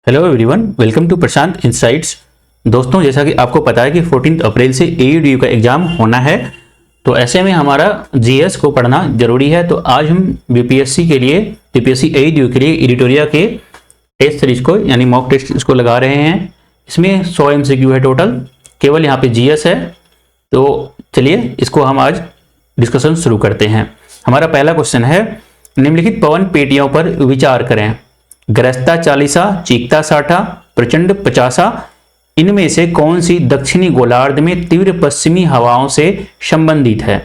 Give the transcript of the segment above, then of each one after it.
Hello everyone, welcome to Prashant insights. दोस्तों, जैसा कि आपको पता है कि 14 अप्रैल से AUDU का एग्ज़ाम होना है, तो ऐसे में हमारा GS को पढ़ना जरूरी है। तो आज हम BPSC के लिए, BPSC AUDU के लिए एडिटोरिया के टेस्ट सीरीज को यानी मॉक टेस्ट इसको लगा रहे हैं। इसमें 100 MCQ है टोटल, केवल यहाँ पे GS है। तो चलिए इसको हम आज डिस्कशन शुरू करते हैं। हमारा पहला क्वेश्चन है, निम्नलिखित पवन पेटियों पर विचार करें। गरजता 40, चीखता 60, प्रचंड 50, इनमें से कौन सी दक्षिणी गोलार्ध में तीव्र पश्चिमी हवाओं से संबंधित है?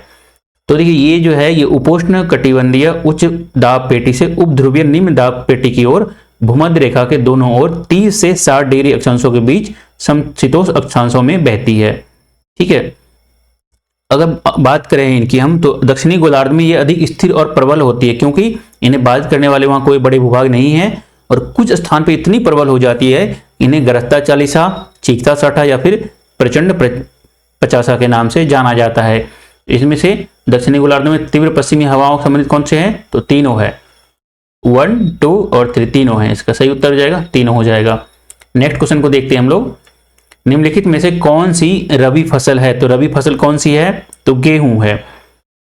तो देखिए, ये जो है ये उपोष्ण कटिबंधीय उच्च दाब पेटी से उपध्रुवीय निम्न दाब पेटी की ओर भूमध्य रेखा के दोनों ओर 30 से 60 डिग्री अक्षांशों के बीच समशीतोष्ण अक्षांशों में बहती है। ठीक है, अगर बात करें इनकी हम, तो दक्षिणी गोलार्ध में ये अधिक स्थिर और प्रबल होती है, क्योंकि इन्हें बाधित करने वाले वहां कोई बड़े भूभाग नहीं है, और कुछ स्थान पे इतनी प्रबल हो जाती है इन्हें गरजता 40, चीखता 60 या फिर प्रचंड 50 के नाम से जाना जाता है। इसमें से दक्षिणी गोलार्ध में तीव्र पश्चिमी हवाओं संबंधित कौन से हैं? तो तीनों है, 1, 2 और 3 तीनों हैं। इसका सही उत्तर हो जाएगा तीनों हो जाएगा। नेक्स्ट क्वेश्चन को देखते हैं हम लोग। निम्नलिखित में से कौन सी रबी फसल है? तो रबी फसल कौन सी है? तो गेहूं है।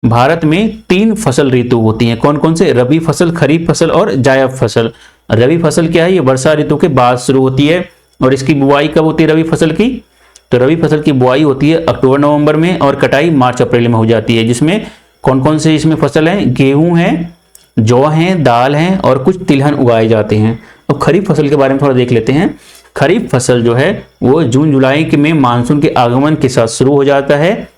भारत में 3 फसल ऋतु होती हैं। कौन कौन से? रबी फसल, खरीफ फसल और जायद फसल। रबी फसल क्या है? ये वर्षा ऋतु के बाद शुरू होती है। और इसकी बुआई कब होती है रबी फसल की? तो रबी फसल की बुआई होती है अक्टूबर नवंबर में, और कटाई मार्च अप्रैल में हो जाती है। जिसमें कौन कौन से इसमें फसल है? गेहूं है, जौ है, दाल है और कुछ तिलहन उगाए जाते हैं। अब खरीफ फसल के बारे में थोड़ा देख लेते हैं। खरीफ फसल जो है वो जून जुलाई में मानसून के आगमन के साथ शुरू हो जाता है,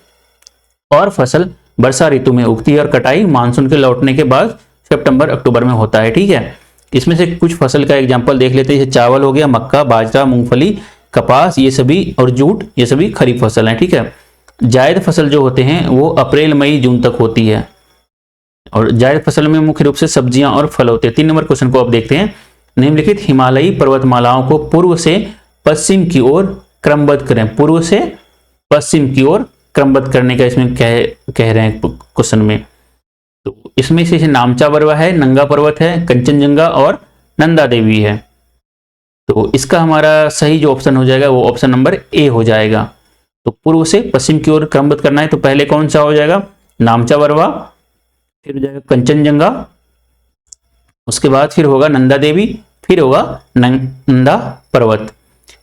और फसल वर्षा ऋतु में उगती है, और कटाई मानसून के लौटने के बाद सितंबर अक्टूबर में होता है। ठीक है, इसमें से कुछ फसल का एग्जांपल देख लेते हैं। जैसे चावल हो गया, मक्का, बाजरा, मूंगफली, कपास, ये सभी, और जूट, ये सभी खरीफ फसल हैं। ठीक है, जायद फसल जो होते हैं वो अप्रैल मई जून तक होती है, और जायद फसल में मुख्य रूप से सब्जियां और फल होते हैं। 3 नंबर क्वेश्चन को अब देखते हैं। निम्नलिखित हिमालयी पर्वतमालाओं को पूर्व से पश्चिम की ओर क्रमबद्ध करें। पूर्व से पश्चिम की ओर क्रमबद्ध करने का इसमें कह रहे हैं क्वेश्चन में। तो इसमें से नामचा पर्वत है, नंगा पर्वत है, कंचनजंगा और नंदा देवी है। तो इसका हमारा सही जो ऑप्शन हो जाएगा वो ऑप्शन नंबर ए हो जाएगा। तो पूर्व से पश्चिम की ओर क्रमबद्ध करना है, तो पहले कौन सा हो जाएगा? नामचा पर्वत, फिर हो जाएगा कंचनजंगा, उसके बाद फिर होगा नंदा देवी, फिर होगा नंदा पर्वत।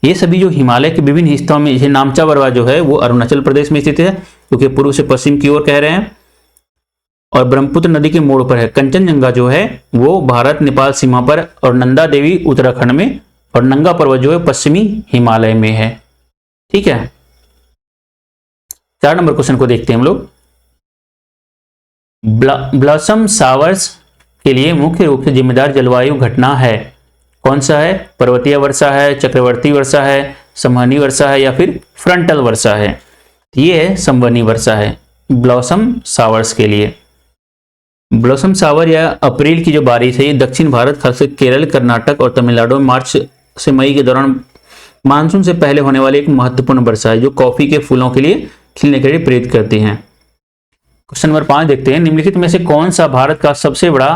ये सभी जो हिमालय के विभिन्न हिस्सों में, जैसे नामचा पर्वत जो है वो अरुणाचल प्रदेश में स्थित है, क्योंकि पूर्व से पश्चिम की ओर कह रहे हैं, और ब्रह्मपुत्र नदी के मोड़ पर है। कंचनजंगा जो है वो भारत नेपाल सीमा पर, और नंदा देवी उत्तराखंड में, और नंगा पर्वत जो है पश्चिमी हिमालय में है। ठीक है, 4 नंबर क्वेश्चन को देखते हैं हम लोग। ब्लॉसम शावर्स के लिए मुख्य रूप से जिम्मेदार जलवायु घटना है। कौन सा है? पर्वतीय वर्षा है, चक्रवर्ती वर्षा है, संवहनी वर्षा है, या फिर फ्रंटल वर्षा है? ये है संवहनी वर्षा है ब्लॉसम शावर्स के लिए। ब्लॉसम शावर या अप्रैल की जो बारिश है, ये दक्षिण भारत, खासकर केरल, कर्नाटक और तमिलनाडु में मार्च से मई के दौरान मानसून से पहले होने वाली एक महत्वपूर्ण वर्षा है, जो कॉफी के फूलों के लिए खिलने के लिए प्रेरित करती हैं। क्वेश्चन नंबर 5 देखते हैं। निम्नलिखित में से कौन सा भारत का सबसे बड़ा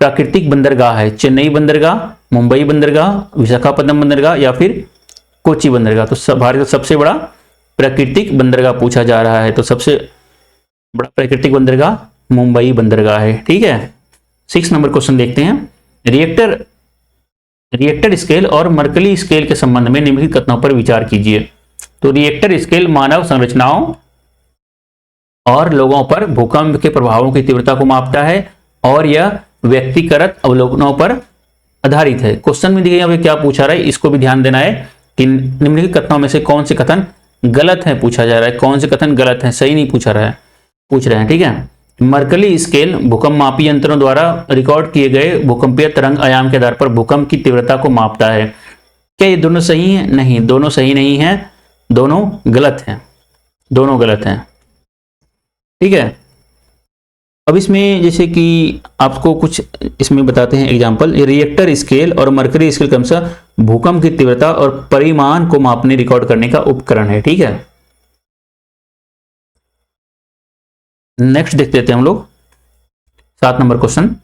प्राकृतिक बंदरगाह है? चेन्नई बंदरगाह, मुंबई बंदरगाह, विशाखापट्टनम बंदरगाह, या फिर कोची बंदरगाह? तो भारत का सबसे बड़ा प्राकृतिक बंदरगाह पूछा जा रहा है, तो सबसे बड़ा प्राकृतिक बंदरगाह मुंबई बंदरगाह है। ठीक है, 6 नंबर क्वेश्चन देखते हैं। रिएक्टर स्केल और मर्कली स्केल के संबंध में निम्नलिखित कथनों पर विचार कीजिए। तो रिएक्टर स्केल मानव संरचनाओं और लोगों पर भूकंप के प्रभावों की तीव्रता को मापता है, और यह व्यक्तिगत अवलोकनों पर आधारित है। क्वेश्चन में देखिए यहाँ पे क्या पूछा रहा है, इसको भी ध्यान देना है कि निम्नलिखित कथनों में से कौन से कथन गलत है पूछा जा रहा है। कौन से कथन गलत है, सही नहीं पूछ रहे हैं। ठीक है, मर्कली स्केल भूकंप मापी यंत्रों द्वारा रिकॉर्ड किए गए भूकंपीय तरंग आयाम के आधार पर भूकंप की तीव्रता को मापता है। क्या ये दोनों सही हैं? नहीं, दोनों सही नहीं है, दोनों गलत हैं, दोनों गलत हैं। ठीक है, अब इसमें जैसे कि आपको कुछ इसमें बताते हैं एग्जांपल। रिएक्टर स्केल और मर्करी स्केल क्रमशः भूकंप की तीव्रता और परिमाण को मापने रिकॉर्ड करने का उपकरण है। ठीक है, नेक्स्ट देख लेते हैं हम लोग 7 नंबर क्वेश्चन।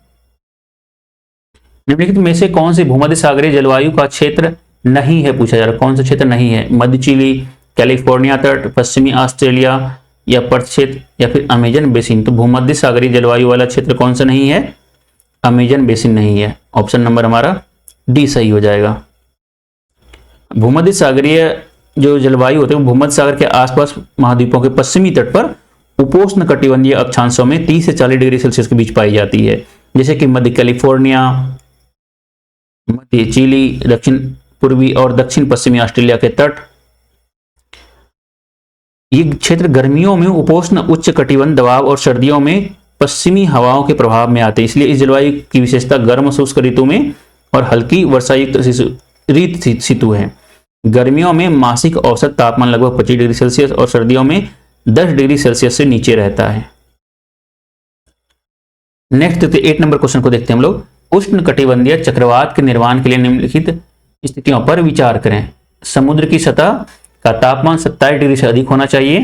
निम्नलिखित में से कौन से भूमध्य सागरीय जलवायु का क्षेत्र नहीं है, पूछा जा रहा है कौन सा क्षेत्र नहीं है। मध्य चिली, कैलिफोर्निया तट, पश्चिमी ऑस्ट्रेलिया या पर्थ क्षेत्र या फिर अमेजन बेसिन। तो भूमध्य सागरीय जलवायु वाला क्षेत्र कौन सा नहीं है, अमेजन बेसिन नहीं है। ऑप्शन नंबर हमारा डी सही हो जाएगा। भूमध्य सागरीय जो जलवायु होते हैं भूमध्य सागर के आसपास महाद्वीपों के पश्चिमी तट पर उपोष्ण कटिबंधीय अक्षांशों में 30 से 40 डिग्री सेल्सियस के बीच पाई जाती है, जैसे कि मध्य कैलिफोर्निया, मध्य चिली, दक्षिण पूर्वी और दक्षिण पश्चिमी ऑस्ट्रेलिया के तट। ये क्षेत्र गर्मियों में उपोष्ण उच्च कटिबंध दबाव और सर्दियों में पश्चिमी हवाओं के प्रभाव में आते हैं, इसलिए इस जलवायु की विशेषता गर्म शुष्क ऋतु में और हल्की वर्षायुक्त ऋतु है। गर्मियों में मासिक औसत तापमान लगभग 25 डिग्री सेल्सियस और सर्दियों में 10 डिग्री सेल्सियस से नीचे रहता है। नेक्स्ट 8 नंबर क्वेश्चन को देखते हैं हम लोग। उष्ण कटिबंधीय चक्रवात के निर्माण के लिए निम्नलिखित स्थितियों पर विचार करें। समुद्र की सतह का तापमान 27 डिग्री से अधिक होना चाहिए।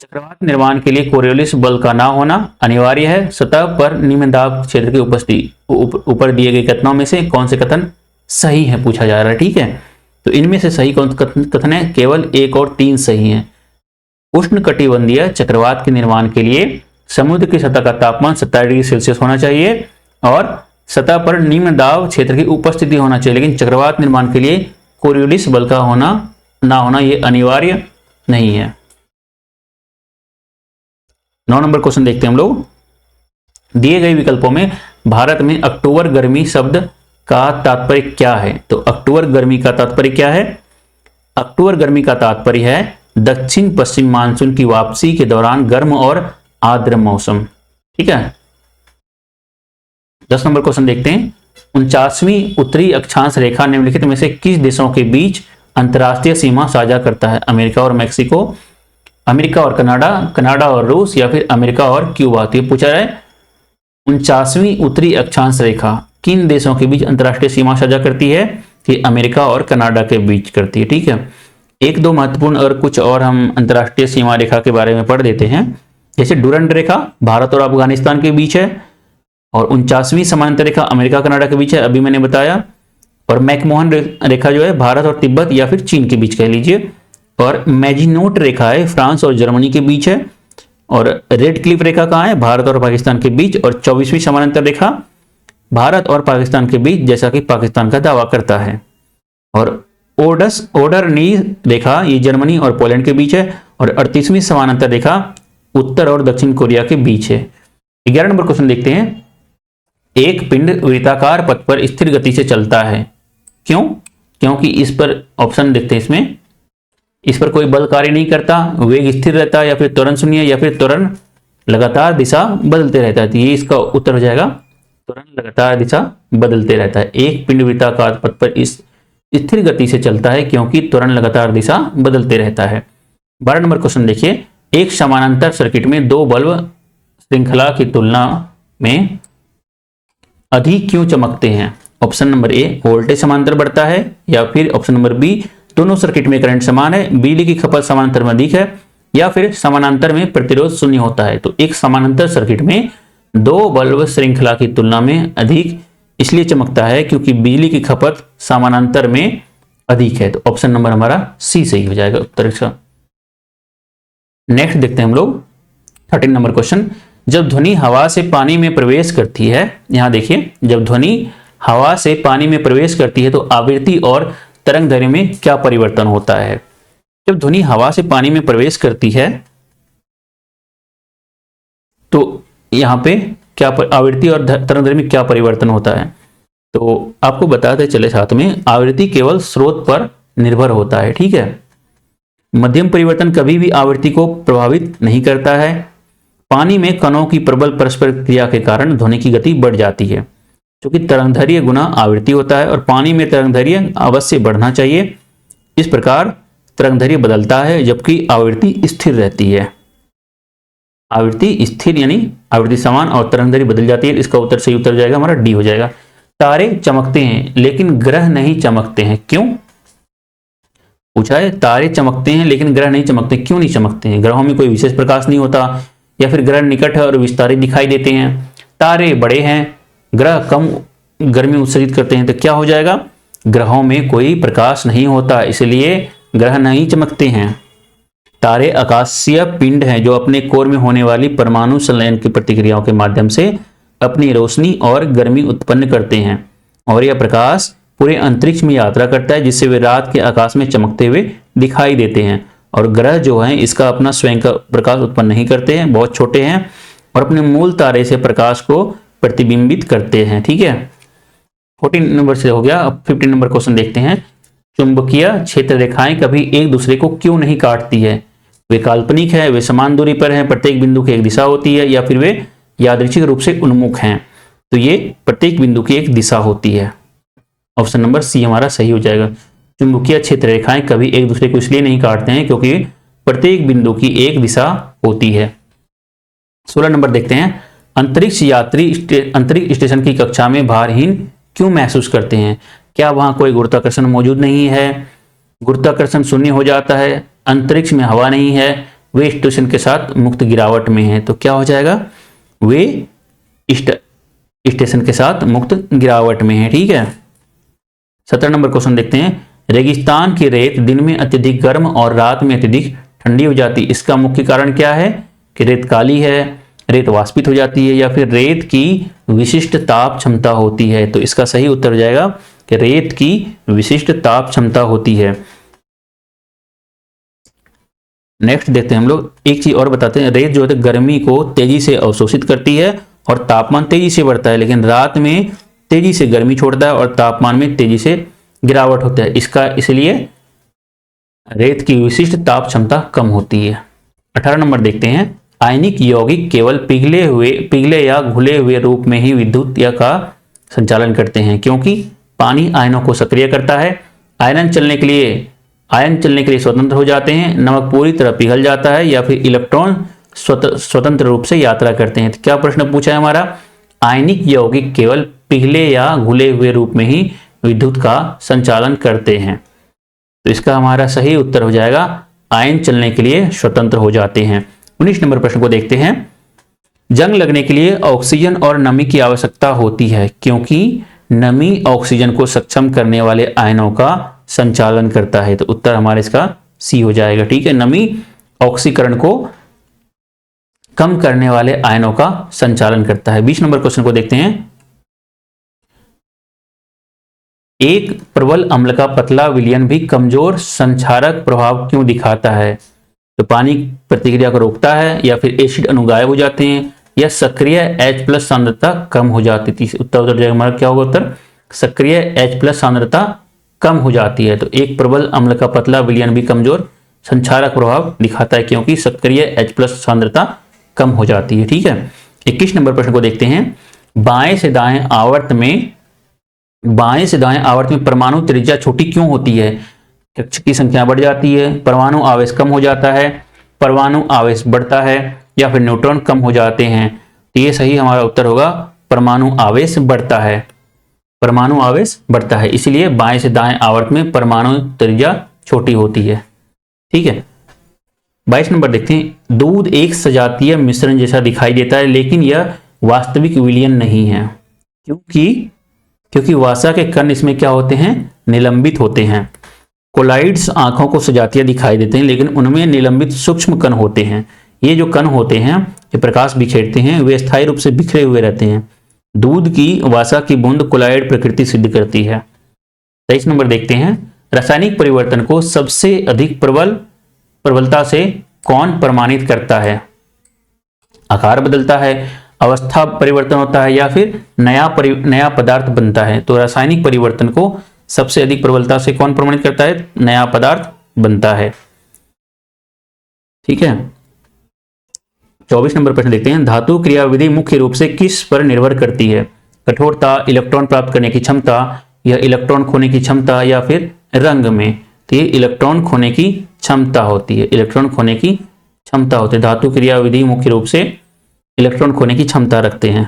चक्रवात निर्माण के लिए कोरियोलिस बल का ना होना अनिवार्य है। सतह पर निम्न दाब क्षेत्र की उपस्थिति। ऊपर दिए गए कथनों में से कौन से कथन सही है पूछा जा रहा है, ठीक है। तो इनमें से सही कौन कथन है, केवल 1 और 3 सही हैं। उष्ण कटिबंधीय चक्रवात के निर्माण के लिए समुद्र की सतह का तापमान 27 डिग्री सेल्सियस होना चाहिए और सतह पर निम्न दाब क्षेत्र की उपस्थिति होना चाहिए, लेकिन चक्रवात निर्माण के लिए कोरियोलिस बल का होना ना होना ये अनिवार्य नहीं है। 9 नंबर क्वेश्चन देखते हैं हम लोग। दिए गए विकल्पों में भारत में अक्टूबर गर्मी शब्द का तात्पर्य क्या है। तो अक्टूबर गर्मी का तात्पर्य क्या है, अक्टूबर गर्मी का तात्पर्य है दक्षिण पश्चिम मानसून की वापसी के दौरान गर्म और आर्द्र मौसम, ठीक है। 10 नंबर क्वेश्चन देखते हैं। 49वीं उत्तरी अक्षांश रेखा निम्नलिखित में से किस देशों के बीच अंतर्राष्ट्रीय सीमा साझा करता है। अमेरिका और मैक्सिको, अमेरिका और कनाडा, कनाडा और रूस या फिर अमेरिका और क्यूबा। तो ये पूछा है 49वीं उत्तरी अक्षांश रेखा किन देशों के बीच अंतर्राष्ट्रीय सीमा साझा करती है, कि अमेरिका और कनाडा के बीच करती है, ठीक है। 1-2 महत्वपूर्ण और कुछ और हम अंतर्राष्ट्रीय सीमा रेखा के बारे में पढ़ देते हैं। जैसे डुरंड रेखा भारत और अफगानिस्तान के बीच है और 49वीं समांतर रेखा अमेरिका कनाडा के बीच है, अभी मैंने बताया। और मैकमोहन रेखा जो है भारत और तिब्बत या फिर चीन के बीच कह लीजिए। और मैजिनोट रेखा है फ्रांस और जर्मनी के बीच है। और रेड क्लिफ रेखा कहाँ है, भारत और पाकिस्तान के बीच। और 24वीं समांतर रेखा भारत और पाकिस्तान के बीच, जैसा कि पाकिस्तान का दावा करता है। और ओडरनी रेखा ये जर्मनी और पोलैंड के बीच है। और 38वीं समानांतर रेखा उत्तर और दक्षिण कोरिया के बीच है। 11 नंबर क्वेश्चन देखते हैं। एक पिंड वृत्ताकार पथ पर स्थिर गति से चलता है, क्यों? क्योंकि इस पर ऑप्शन देखते हैं, इसमें इस पर कोई बल कार्य नहीं करता, वेग स्थिर रहता है, या फिर त्वरण शून्य, या फिर त्वरण लगातार दिशा बदलते रहता है। तो ये इसका उत्तर हो जाएगा, त्वरण लगातार दिशा बदलते रहता है। एक पिंड वृत्ताकार पथ पर इस स्थिर गति से चलता है क्योंकि त्वरण लगातार दिशा बदलते रहता है। 12 नंबर क्वेश्चन देखिए। एक समानांतर सर्किट में 2 बल्ब श्रृंखला की तुलना में अधिक क्यों चमकते हैं। ऑप्शन नंबर ए, वोल्टेज समांतर बढ़ता है, या फिर ऑप्शन नंबर बी, दोनों सर्किट में करंट समान है, बिजली की खपत समानांतर में अधिक है, या फिर समानांतर में प्रतिरोध शून्य होता है। तो एक समानांतर सर्किट में 2 बल्ब श्रृंखला की तुलना में अधिक इसलिए चमकता है क्योंकि बिजली की खपत समानांतर में अधिक है। तो ऑप्शन नंबर हमारा सी सही हो जाएगा उत्तर का। नेक्स्ट देखते हैं हम लोग 13 नंबर क्वेश्चन। जब ध्वनि हवा से पानी में प्रवेश करती है, यहां देखिए, जब ध्वनि हवा से पानी में प्रवेश करती है तो आवृत्ति और तरंग दैर्घ्य में क्या परिवर्तन होता है। जब ध्वनि हवा से पानी में प्रवेश करती है तो यहां पे क्या आवृत्ति और तरंग दैर्घ्य में क्या परिवर्तन होता है। तो आपको बताते चले साथ में, आवृत्ति केवल स्रोत पर निर्भर होता है, ठीक है। मध्यम परिवर्तन कभी भी आवृत्ति को प्रभावित नहीं करता है। पानी में कणों की प्रबल परस्पर क्रिया के कारण ध्वनि की गति बढ़ जाती है, क्योंकि तरंगदैर्घ्य गुना आवृत्ति होता है और पानी में तरंगदैर्घ्य अवश्य बढ़ना चाहिए। इस प्रकार तरंगदैर्घ्य बदलता है जबकि आवृत्ति स्थिर रहती है। आवृत्ति स्थिर यानी आवृत्ति समान और तरंगदैर्घ्य बदल जाती है। इसका उत्तर सही उत्तर जाएगा हमारा डी हो जाएगा। तारे चमकते हैं लेकिन ग्रह नहीं चमकते हैं, क्यों? पूछा है तारे चमकते हैं लेकिन ग्रह नहीं चमकते, क्यों नहीं चमकते हैं? ग्रहों में कोई विशेष प्रकाश नहीं होता, या फिर ग्रह निकट है और विस्तारित दिखाई देते हैं, तारे बड़े हैं ग्रह कम गर्मी उत्सर्जित करते हैं तो क्या हो जाएगा, ग्रहों में कोई प्रकाश नहीं होता, इसलिए ग्रह नहीं चमकते हैं। तारे आकाशीय पिंड हैं जो अपने कोर में होने वाली परमाणु संलयन की प्रतिक्रियाओं के माध्यम से अपनी रोशनी और गर्मी उत्पन्न करते हैं और यह प्रकाश पूरे अंतरिक्ष में यात्रा करता है, जिससे वे रात के आकाश में चमकते हुए दिखाई देते हैं। और ग्रह जो हैं इसका अपना स्वयं का प्रकाश उत्पन्न नहीं करते हैं, बहुत छोटे हैं और अपने मूल तारे से प्रकाश को प्रतिबिंबित करते हैं। ठीक है, 14 नंबर से हो गया। अब 15 नंबर क्वेश्चन देखते हैं। चुंबकीय क्षेत्र रेखाएं कभी एक दूसरे को क्यों नहीं काटती है? वे काल्पनिक है, वे समान दूरी पर हैं, प्रत्येक बिंदु की एक दिशा होती है, या फिर वे यादृच्छिक रूप से उन्मुख हैं? तो ये प्रत्येक बिंदु की एक दिशा होती है। ऑप्शन नंबर सी हमारा सही हो जाएगा। चुंबकीय क्षेत्र रेखाएं कभी एक दूसरे को इसलिए नहीं काटते हैं क्योंकि प्रत्येक बिंदु की एक दिशा होती है। 16 नंबर देखते हैं। अंतरिक्ष यात्री अंतरिक्ष स्टेशन की कक्षा में भारहीन क्यों महसूस करते हैं? क्या वहां कोई गुरुत्वाकर्षण मौजूद नहीं है? गुरुत्वाकर्षण शून्य हो जाता है, अंतरिक्ष में हवा नहीं है, वे स्टेशन के साथ मुक्त गिरावट में है? तो क्या हो जाएगा, वे स्टेशन के साथ मुक्त गिरावट में है। ठीक है, 17 नंबर क्वेश्चन देखते हैं। रेगिस्तान की रेत दिन में अत्यधिक गर्म और रात में अत्यधिक ठंडी हो जाती, इसका मुख्य कारण क्या है? कि रेत काली है, रेत वाष्पित हो जाती है, या फिर रेत की विशिष्ट ताप क्षमता होती है? तो इसका सही उत्तर हो जाएगा कि रेत की विशिष्ट ताप क्षमता होती है। नेक्स्ट देखते हैं हम लोग, एक चीज और बताते हैं। रेत जो है गर्मी को तेजी से अवशोषित करती है और तापमान तेजी से बढ़ता है, लेकिन रात में तेजी से गर्मी छोड़ता है और तापमान में तेजी से गिरावट होता है। इसका इसलिए रेत की विशिष्ट ताप क्षमता कम होती है। 18 नंबर देखते हैं। आयनिक यौगिक केवल पिघले या घुले हुए रूप में ही विद्युत या का संचालन करते हैं, क्योंकि पानी आयनों को सक्रिय करता है। आयन चलने के लिए स्वतंत्र हो जाते हैं, नमक पूरी तरह पिघल जाता है, या फिर इलेक्ट्रॉन स्वतंत्र रूप से यात्रा करते हैं। तो क्या प्रश्न पूछा है हमारा? आयनिक यौगिक केवल पिघले या घुले हुए रूप में ही विद्युत का संचालन करते हैं। तो इसका हमारा सही उत्तर हो जाएगा आयन चलने के लिए स्वतंत्र हो जाते हैं। 19 नंबर प्रश्न को देखते हैं। जंग लगने के लिए ऑक्सीजन और नमी की आवश्यकता होती है, क्योंकि नमी ऑक्सीजन को सक्षम करने वाले आयनों का संचालन करता है। तो उत्तर हमारा इसका सी हो जाएगा। ठीक है, नमी ऑक्सीकरण को कम करने वाले आयनों का संचालन करता है। 20 नंबर क्वेश्चन को देखते हैं। एक प्रबल अम्ल का पतला विलयन भी कमजोर संक्षारक प्रभाव क्यों दिखाता है? तो पानी प्रतिक्रिया को रोकता है, या फिर एसिड अणु गायब हो जाते हैं, या सक्रिय H+ सांद्रता कम हो जाती थी? उत्तर जाएगा हमारा क्या होगा उत्तर? सक्रिय H+ सांद्रता कम हो जाती है। तो एक प्रबल अम्ल का पतला विलयन भी कमजोर संक्षारक प्रभाव दिखाता है, क्योंकि सक्रिय H+ सांद्रता कम हो जाती है। ठीक है, 21 नंबर प्रश्न को देखते हैं। बाएं से दाएं आवर्त में परमाणु त्रिज्या छोटी क्यों होती है? कक्षा की संख्या बढ़ जाती है, परमाणु आवेश कम हो जाता है, परमाणु आवेश बढ़ता है, या फिर न्यूट्रॉन कम हो जाते हैं? तो ये सही हमारा उत्तर होगा, परमाणु आवेश बढ़ता है। परमाणु आवेश बढ़ता है, इसलिए बाएं से दाएं आवर्त में परमाणु त्रिज्या छोटी होती है। ठीक है, 22 नंबर देखते हैं। दूध एक सजातीय मिश्रण जैसा दिखाई देता है, लेकिन यह वास्तविक विलयन नहीं है, क्योंकि वसा के कण इसमें क्या होते हैं? निलंबित होते हैं। कोलाइड्स आंखों को सजातीय दिखाई देते हैं, लेकिन उनमें निलंबित सूक्ष्म कण होते हैं। ये जो कण होते हैं ये प्रकाश बिखेरते हैं, वे स्थायी रूप से बिखरे हुए रहते हैं। दूध की वसा की बूंद कोलाइड प्रकृति सिद्ध करती है। 23 नंबर देखते हैं। रासायनिक परिवर्तन को सबसे अधिक प्रबलता से कौन प्रमाणित करता है? आकार बदलता है, अवस्था परिवर्तन होता है, या फिर नया पदार्थ बनता है? तो रासायनिक परिवर्तन को सबसे अधिक प्रबलता से कौन प्रमाणित करता है? नया पदार्थ बनता है। ठीक है, 24 नंबर प्रश्न देखते हैं। धातु क्रियाविधि मुख्य रूप से किस पर निर्भर करती है? कठोरता, इलेक्ट्रॉन प्राप्त करने की क्षमता, या इलेक्ट्रॉन खोने की क्षमता, या फिर रंग में? तो ये इलेक्ट्रॉन खोने की क्षमता होती है। इलेक्ट्रॉन खोने की क्षमता होती है। धातु क्रियाविधि मुख्य रूप से इलेक्ट्रॉन खोने की क्षमता रखते हैं।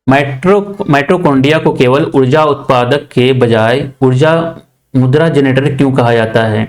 माइटोकॉन्ड्रिया को केवल ऊर्जा उत्पादक के बजाय ऊर्जा मुद्रा जनरेटर क्यों कहा जाता है?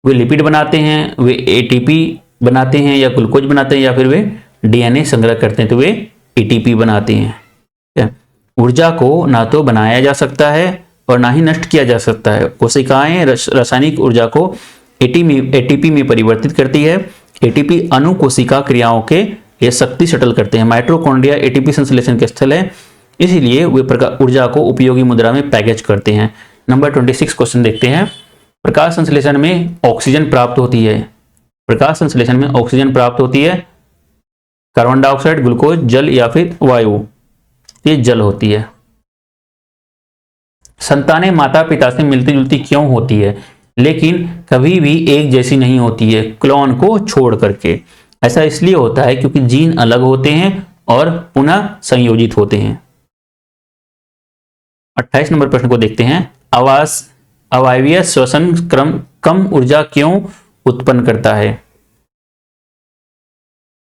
वे लिपिड बनाते हैं, वे एटीपी बनाते हैं या ग्लूकोज बनाते हैं या फिर वे डीएनए संग्रह करते हैं तो वे एटीपी बनाते हैं। ठीक है? ऊर्जा को ना तो बनाया जा सकता है और ना ही नष्ट किया जा सकता है। कोशिकाएं रासायनिक ऊर्जा को एटीपी में परिवर्तित करती है। एटीपी अणु कोशिका क्रियाओं के लिए शक्ति शटल करते हैं। माइटोकॉन्ड्रिया एटीपी संश्लेषण के स्थल है, इसलिए वे ऊर्जा को उपयोगी मुद्रा में पैकेज करते हैं। नंबर 26 क्वेश्चन देखते हैं। प्रकाश संश्लेषण में ऑक्सीजन प्राप्त होती है। प्रकाश संश्लेषण में ऑक्सीजन प्राप्त होती है, कार्बन डाइऑक्साइड, ग्लूकोज, जल या फिर वायु। ये जल होती है। संतानें माता पिता से मिलती जुलती क्यों होती है लेकिन कभी भी एक जैसी नहीं होती है, क्लोन को छोड़ करके? ऐसा इसलिए होता है क्योंकि जीन अलग होते हैं और पुनः संयोजित होते हैं। 28 नंबर प्रश्न को देखते हैं। अवायवीय श्वसन क्रम कम ऊर्जा क्यों उत्पन्न करता है?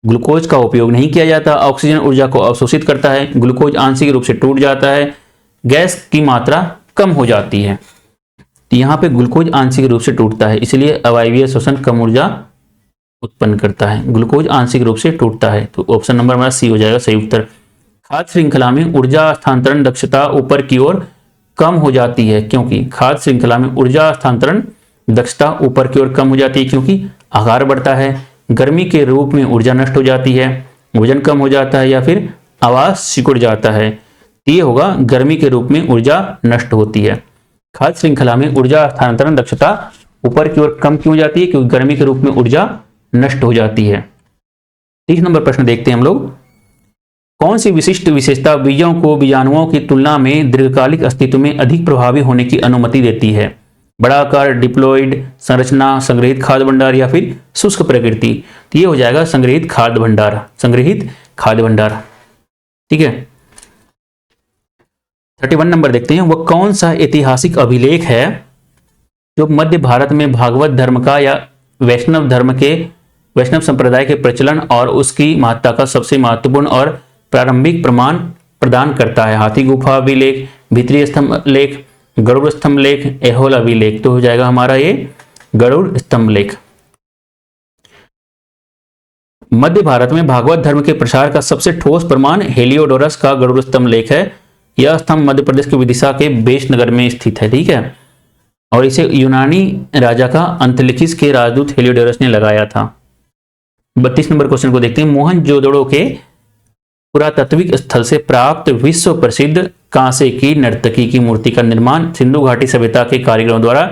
ग्लूकोज का उपयोग नहीं किया जाता, ऑक्सीजन ऊर्जा को अवशोषित करता है, ग्लूकोज आंशिक रूप से टूट जाता है, गैस की मात्रा कम हो जाती है। तो यहाँ पे ग्लूकोज आंशिक रूप से टूटता है, इसलिए अवायवीय श्वसन कम ऊर्जा उत्पन्न करता है। ग्लूकोज आंशिक रूप से टूटता है, तो ऑप्शन नंबर हमारा सी हो जाएगा सही उत्तर। खाद्य श्रृंखला में ऊर्जा हस्तांतरण दक्षता ऊपर की ओर कम हो जाती है क्योंकि खाद्य श्रृंखला में ऊर्जा हस्तांतरण दक्षता ऊपर की ओर कम हो जाती है क्योंकि आकार बढ़ता है, गर्मी के रूप में ऊर्जा नष्ट हो जाती है, वजन कम हो जाता है या फिर आवाज सिकुड़ जाता है। ये होगा गर्मी के रूप में ऊर्जा नष्ट होती है। खाद्य श्रृंखला में ऊर्जा हस्तांतरण दक्षता ऊपर की ओर कम क्यों हो जाती है? क्योंकि गर्मी के रूप में ऊर्जा नष्ट हो जाती है। 30 नंबर प्रश्न देखते हैं हम लोग। कौन सी विशिष्ट विशेषता बीजों को बीजाणुओं की तुलना में दीर्घकालिक अस्तित्व में अधिक प्रभावी होने की अनुमति देती है? बड़ा आकार, डिप्लॉइड संरचना, संग्रहित खाद्य भंडार या फिर शुष्क प्रकृति? तो ये हो जाएगा संग्रहित खाद्य भंडार, संग्रहित खाद्य भंडार। ठीक है। 31 नंबर देखते हैं। वह कौन सा ऐतिहासिक अभिलेख है जो मध्य भारत में भागवत धर्म का या वैष्णव संप्रदाय के प्रचलन और उसकी महत्ता का सबसे महत्वपूर्ण और प्रारंभिक प्रमाण प्रदान करता है? हाथी गुफा अभिलेख, भीतरी स्तंभ लेख, गरुड़ स्तंभ लेख, एहोल अभिलेख। तो हो जाएगा हमारा ये गरुड़ स्तंभ लेख। मध्य भारत में भागवत धर्म के प्रसार का सबसे ठोस प्रमाण हेलियोडोरस का गरुड़ स्तंभ लेख है। यह स्तंभ मध्य प्रदेश के विदिशा के बेश नगर में स्थित है। ठीक है, और इसे यूनानी राजा का अंतलिखिस के राजदूत हेलियोडोरस ने लगाया था। 32 नंबर क्वेश्चन को देखते हैं। मोहनजोदड़ो के पुरातात्विक स्थल से प्राप्त विश्व प्रसिद्ध कांसे की नर्तकी की मूर्ति का निर्माण सिंधु घाटी सभ्यता के कारीगरों द्वारा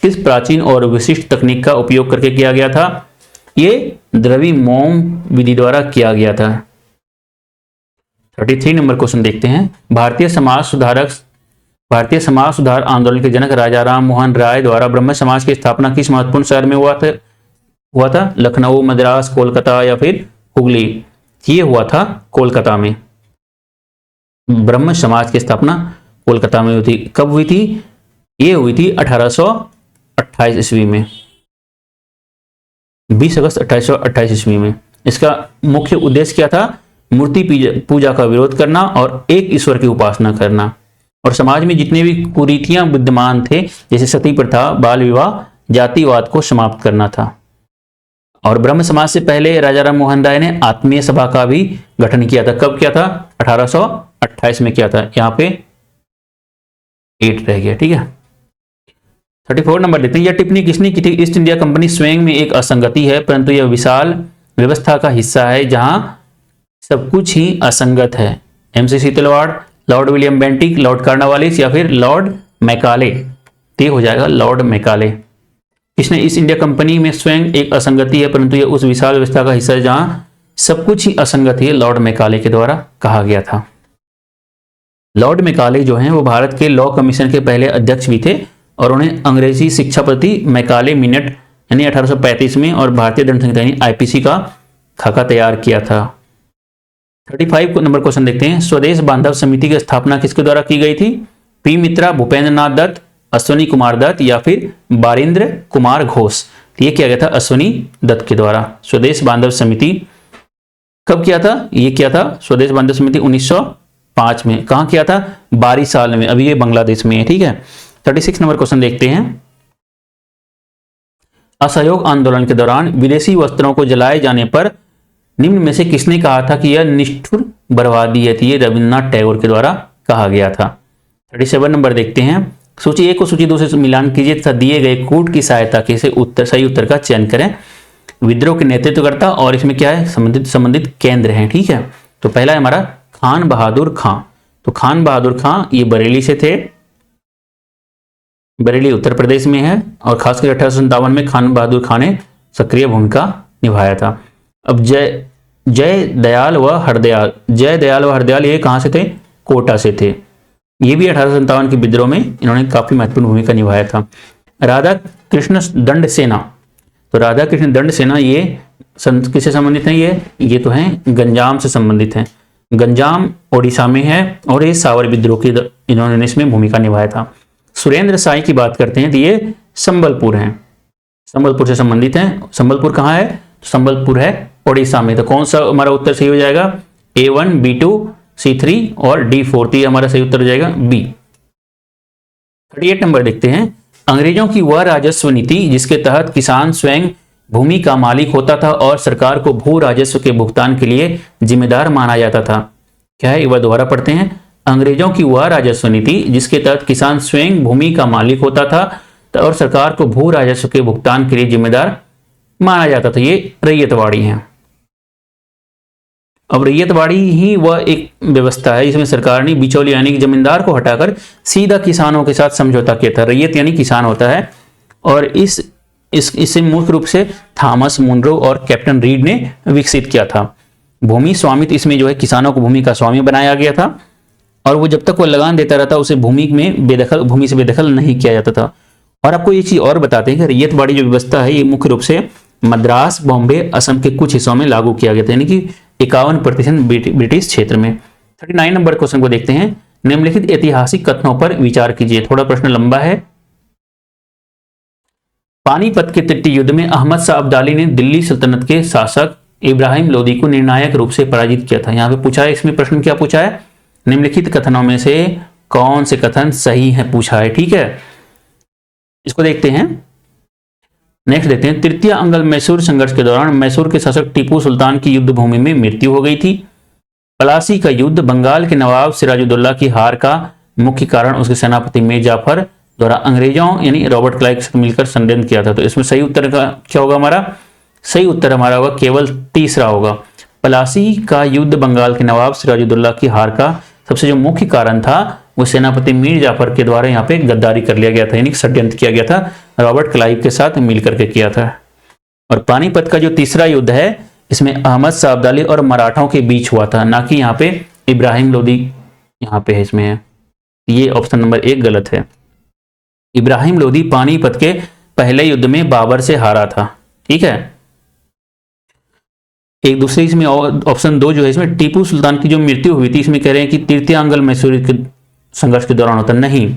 किस प्राचीन और विशिष्ट तकनीक का उपयोग करके किया गया था? ये द्रविमोम विधि द्वारा किया गया था। 33 नंबर क्वेश्चन देखते हैं। भारतीय समाज सुधार आंदोलन के जनक राजा राम मोहन राय द्वारा ब्रह्म समाज की स्थापना किस महत्वपूर्ण शहर में हुआ था? लखनऊ, मद्रास, कोलकाता या फिर हुगली? ये हुआ था कोलकाता में। ब्रह्म समाज की स्थापना कोलकाता में हुई थी। कब हुई थी? ये हुई थी 1828 ईस्वी में, 20 अगस्त 1828 ईस्वी में। इसका मुख्य उद्देश्य क्या था? मूर्ति पूजा का विरोध करना और एक ईश्वर की उपासना करना, और समाज में जितने भी कुरीतियां विद्यमान थे जैसे सती प्रथा, बाल विवाह, जातिवाद को समाप्त करना था। और ब्रह्म समाज से पहले राजा राम मोहन राय ने आत्मीय सभा का भी गठन किया था। कब किया था? 1828 में किया था। यहाँ पे 8 रह गया। ठीक है। 34 नंबर देते हैं। यह टिप्पणी किसने की थी? ईस्ट इंडिया कंपनी स्वयं में एक असंगति है, परंतु यह विशाल व्यवस्था का हिस्सा है जहां सब कुछ ही असंगत है। एमसी तिलवाड़, lord William Bentinck, lord Cornwallis या फिर लॉर्ड मैकाले? ते हो जाएगा लॉर्ड मैकाले। इसने ईस्ट इंडिया कंपनी में स्वयं एक असंगति है, परंतु यह उस विशाल व्यवस्था का हिस्सा है जहां सब कुछ ही असंगत है, लॉर्ड मैकाले के द्वारा कहा गया था। लॉर्ड मैकाले जो हैं वो भारत के लॉ कमीशन के पहले अध्यक्ष भी थे और उन्हें अंग्रेजी शिक्षापति मैकाले मिनट यानी 1835 में और भारतीय दंड संहिता यानी आईपीसी का खाका तैयार किया था। 35 नंबर क्वेश्चन देखते हैं। स्वदेश बांधव समिति की स्थापना किसके द्वारा की गई थी? पी मित्रा, भूपेंद्र नाथ दत्त, अश्वनी कुमार दत्त या फिर बारिंद्र कुमार घोष? ये किया गया था अश्वनी दत्त के द्वारा। स्वदेश बांधव समिति कब किया था? ये किया था स्वदेश बांधव समिति 1905 में। कहाँ किया था? बारी साल में। अभी ये बांग्लादेश में है। ठीक है। 36 नंबर क्वेश्चन देखते हैं। असहयोग आंदोलन के दौरान विदेशी वस्त्रों को जलाए जाने पर निम्न में से किसने कहा था कि यह निष्ठुर बर्बादी है? ये रविन्द्रनाथ टैगोर के द्वारा कहा गया था। 37 नंबर देखते हैं। सूची 1 को सूची 2 से मिलान कीजिए तथा दिए गए कूट की सहायता से सही उत्तर का चयन करें। विद्रोह के नेतृत्वकर्ता और इसमें क्या है, संबंधित केंद्र हैं। ठीक है, तो पहला है हमारा खान बहादुर खां। तो खान बहादुर खां ये बरेली से थे, बरेली उत्तर प्रदेश में है, और खासकर 1857 में खान बहादुर खां ने सक्रिय भूमिका निभाया था। अब जय दयाल व हरदयाल ये कहां से थे? कोटा से थे। ये भी 1857 के विद्रोह में इन्होंने काफी महत्वपूर्ण भूमिका निभाया था। राधा कृष्ण दंड सेना, तो राधा कृष्ण दंड सेना ये किससे संबंधित है? ये तो हैं गंजाम से संबंधित हैं। गंजाम ओडिशा में है और ये सावर विद्रोह की इन्होंने इसमें भूमिका निभाया था। सुरेंद्र साई की बात करते हैं तो ये संबलपुर हैं, संबलपुर से संबंधित हैं। संबलपुर कहाँ है? संबलपुर है ओडिशा में। तो कौन सा हमारा उत्तर सही हो जाएगा? A1, B2, C3 और D4। तो ये हमारा सही उत्तर हो जाएगा B। 38 नंबर देखते हैं। अंग्रेजों की वह राजस्व नीति जिसके तहत किसान स्वयं भूमि का मालिक होता था और सरकार को भू राजस्व के भुगतान के लिए जिम्मेदार माना जाता था, क्या है? एक बार दोबारा पढ़ते हैं। अंग्रेजों की वह राजस्व नीति जिसके तहत किसान स्वयं भूमि का मालिक होता था और सरकार को भू राजस्व के भुगतान के लिए जिम्मेदार माना जाता था, ये रैयतवाड़ी है। अब रैयतवाड़ी ही वह एक व्यवस्था है इसमें सरकार ने बिचौलिया यानी कि जमींदार को हटाकर सीधा किसानों के साथ समझौता किया था। रैयत यानी किसान होता है, और इसे मुख्य रूप से थॉमस मुनरो और कैप्टन रीड ने विकसित किया था। भूमि स्वामित्व, इसमें जो है किसानों को भूमि का स्वामी बनाया गया था, और वो जब तक वो लगान देता रहता उसे भूमि से बेदखल नहीं किया जाता था। और आपको ये चीज और बताते हैं कि रैयतवाड़ी जो व्यवस्था है ये मुख्य रूप से मद्रास, बॉम्बे, असम के कुछ हिस्सों में लागू किया गया था, यानी कि 51% ब्रिटिश क्षेत्र में। 39 नंबर क्वेश्चन को देखते हैं। निम्नलिखित ऐतिहासिक कथनों पर विचार कीजिए। थोड़ा प्रश्न लंबा है। पानीपत के तृतीय युद्ध में अहमद शाह अब्दाली ने दिल्ली सल्तनत के शासक इब्राहिम लोदी को निर्णायक रूप से पराजित किया था। यहाँ पे पूछा है, इसमें प्रश्न क्या पूछा है? निम्नलिखित कथनों में से कौन से कथन सही है पूछा है। ठीक है, इसको देखते हैं। नेक्स्ट देखते हैं। तृतीय अंगल मैसूर संघर्ष के दौरान मैसूर के शासक टीपू सुल्तान की युद्ध भूमि में मृत्यु हो गई थी। पलासी का युद्ध बंगाल के नवाब सिराजुद्दौला की हार का मुख्य कारण उसके सेनापति मीर जाफर द्वारा अंग्रेजों यानी रॉबर्ट क्लाइव से मिलकर षड्यंत्र किया था। तो इसमें सही उत्तर का क्या होगा? हमारा सही उत्तर हमारा होगा केवल तीसरा होगा। पलासी का युद्ध बंगाल के नवाब सिराजुद्दौला की हार का सबसे जो मुख्य कारण था वो सेनापति मीर जाफर के द्वारा यहाँ पे गद्दारी कर लिया गया था, यानी षड्यंत्र किया गया था, रॉबर्ट क्लाइव के साथ मिलकर के किया था। और पानीपत का जो तीसरा युद्ध है इसमें अहमद शाह अब्दाली और मराठों के बीच हुआ था, ना कि यहाँ पे इब्राहिम लोदी यहाँ पे है, इसमें है। ये ऑप्शन नंबर 1 गलत है। इब्राहिम लोदी पानीपत के पहले युद्ध में बाबर से हारा था। ठीक है, एक दूसरे इसमें ऑप्शन 2 जो है इसमें टीपू सुल्तान की जो मृत्यु हुई थी इसमें कह रहे हैं कि तृतीय अंगल मैसूर के संघर्ष के दौरान होता। नहीं,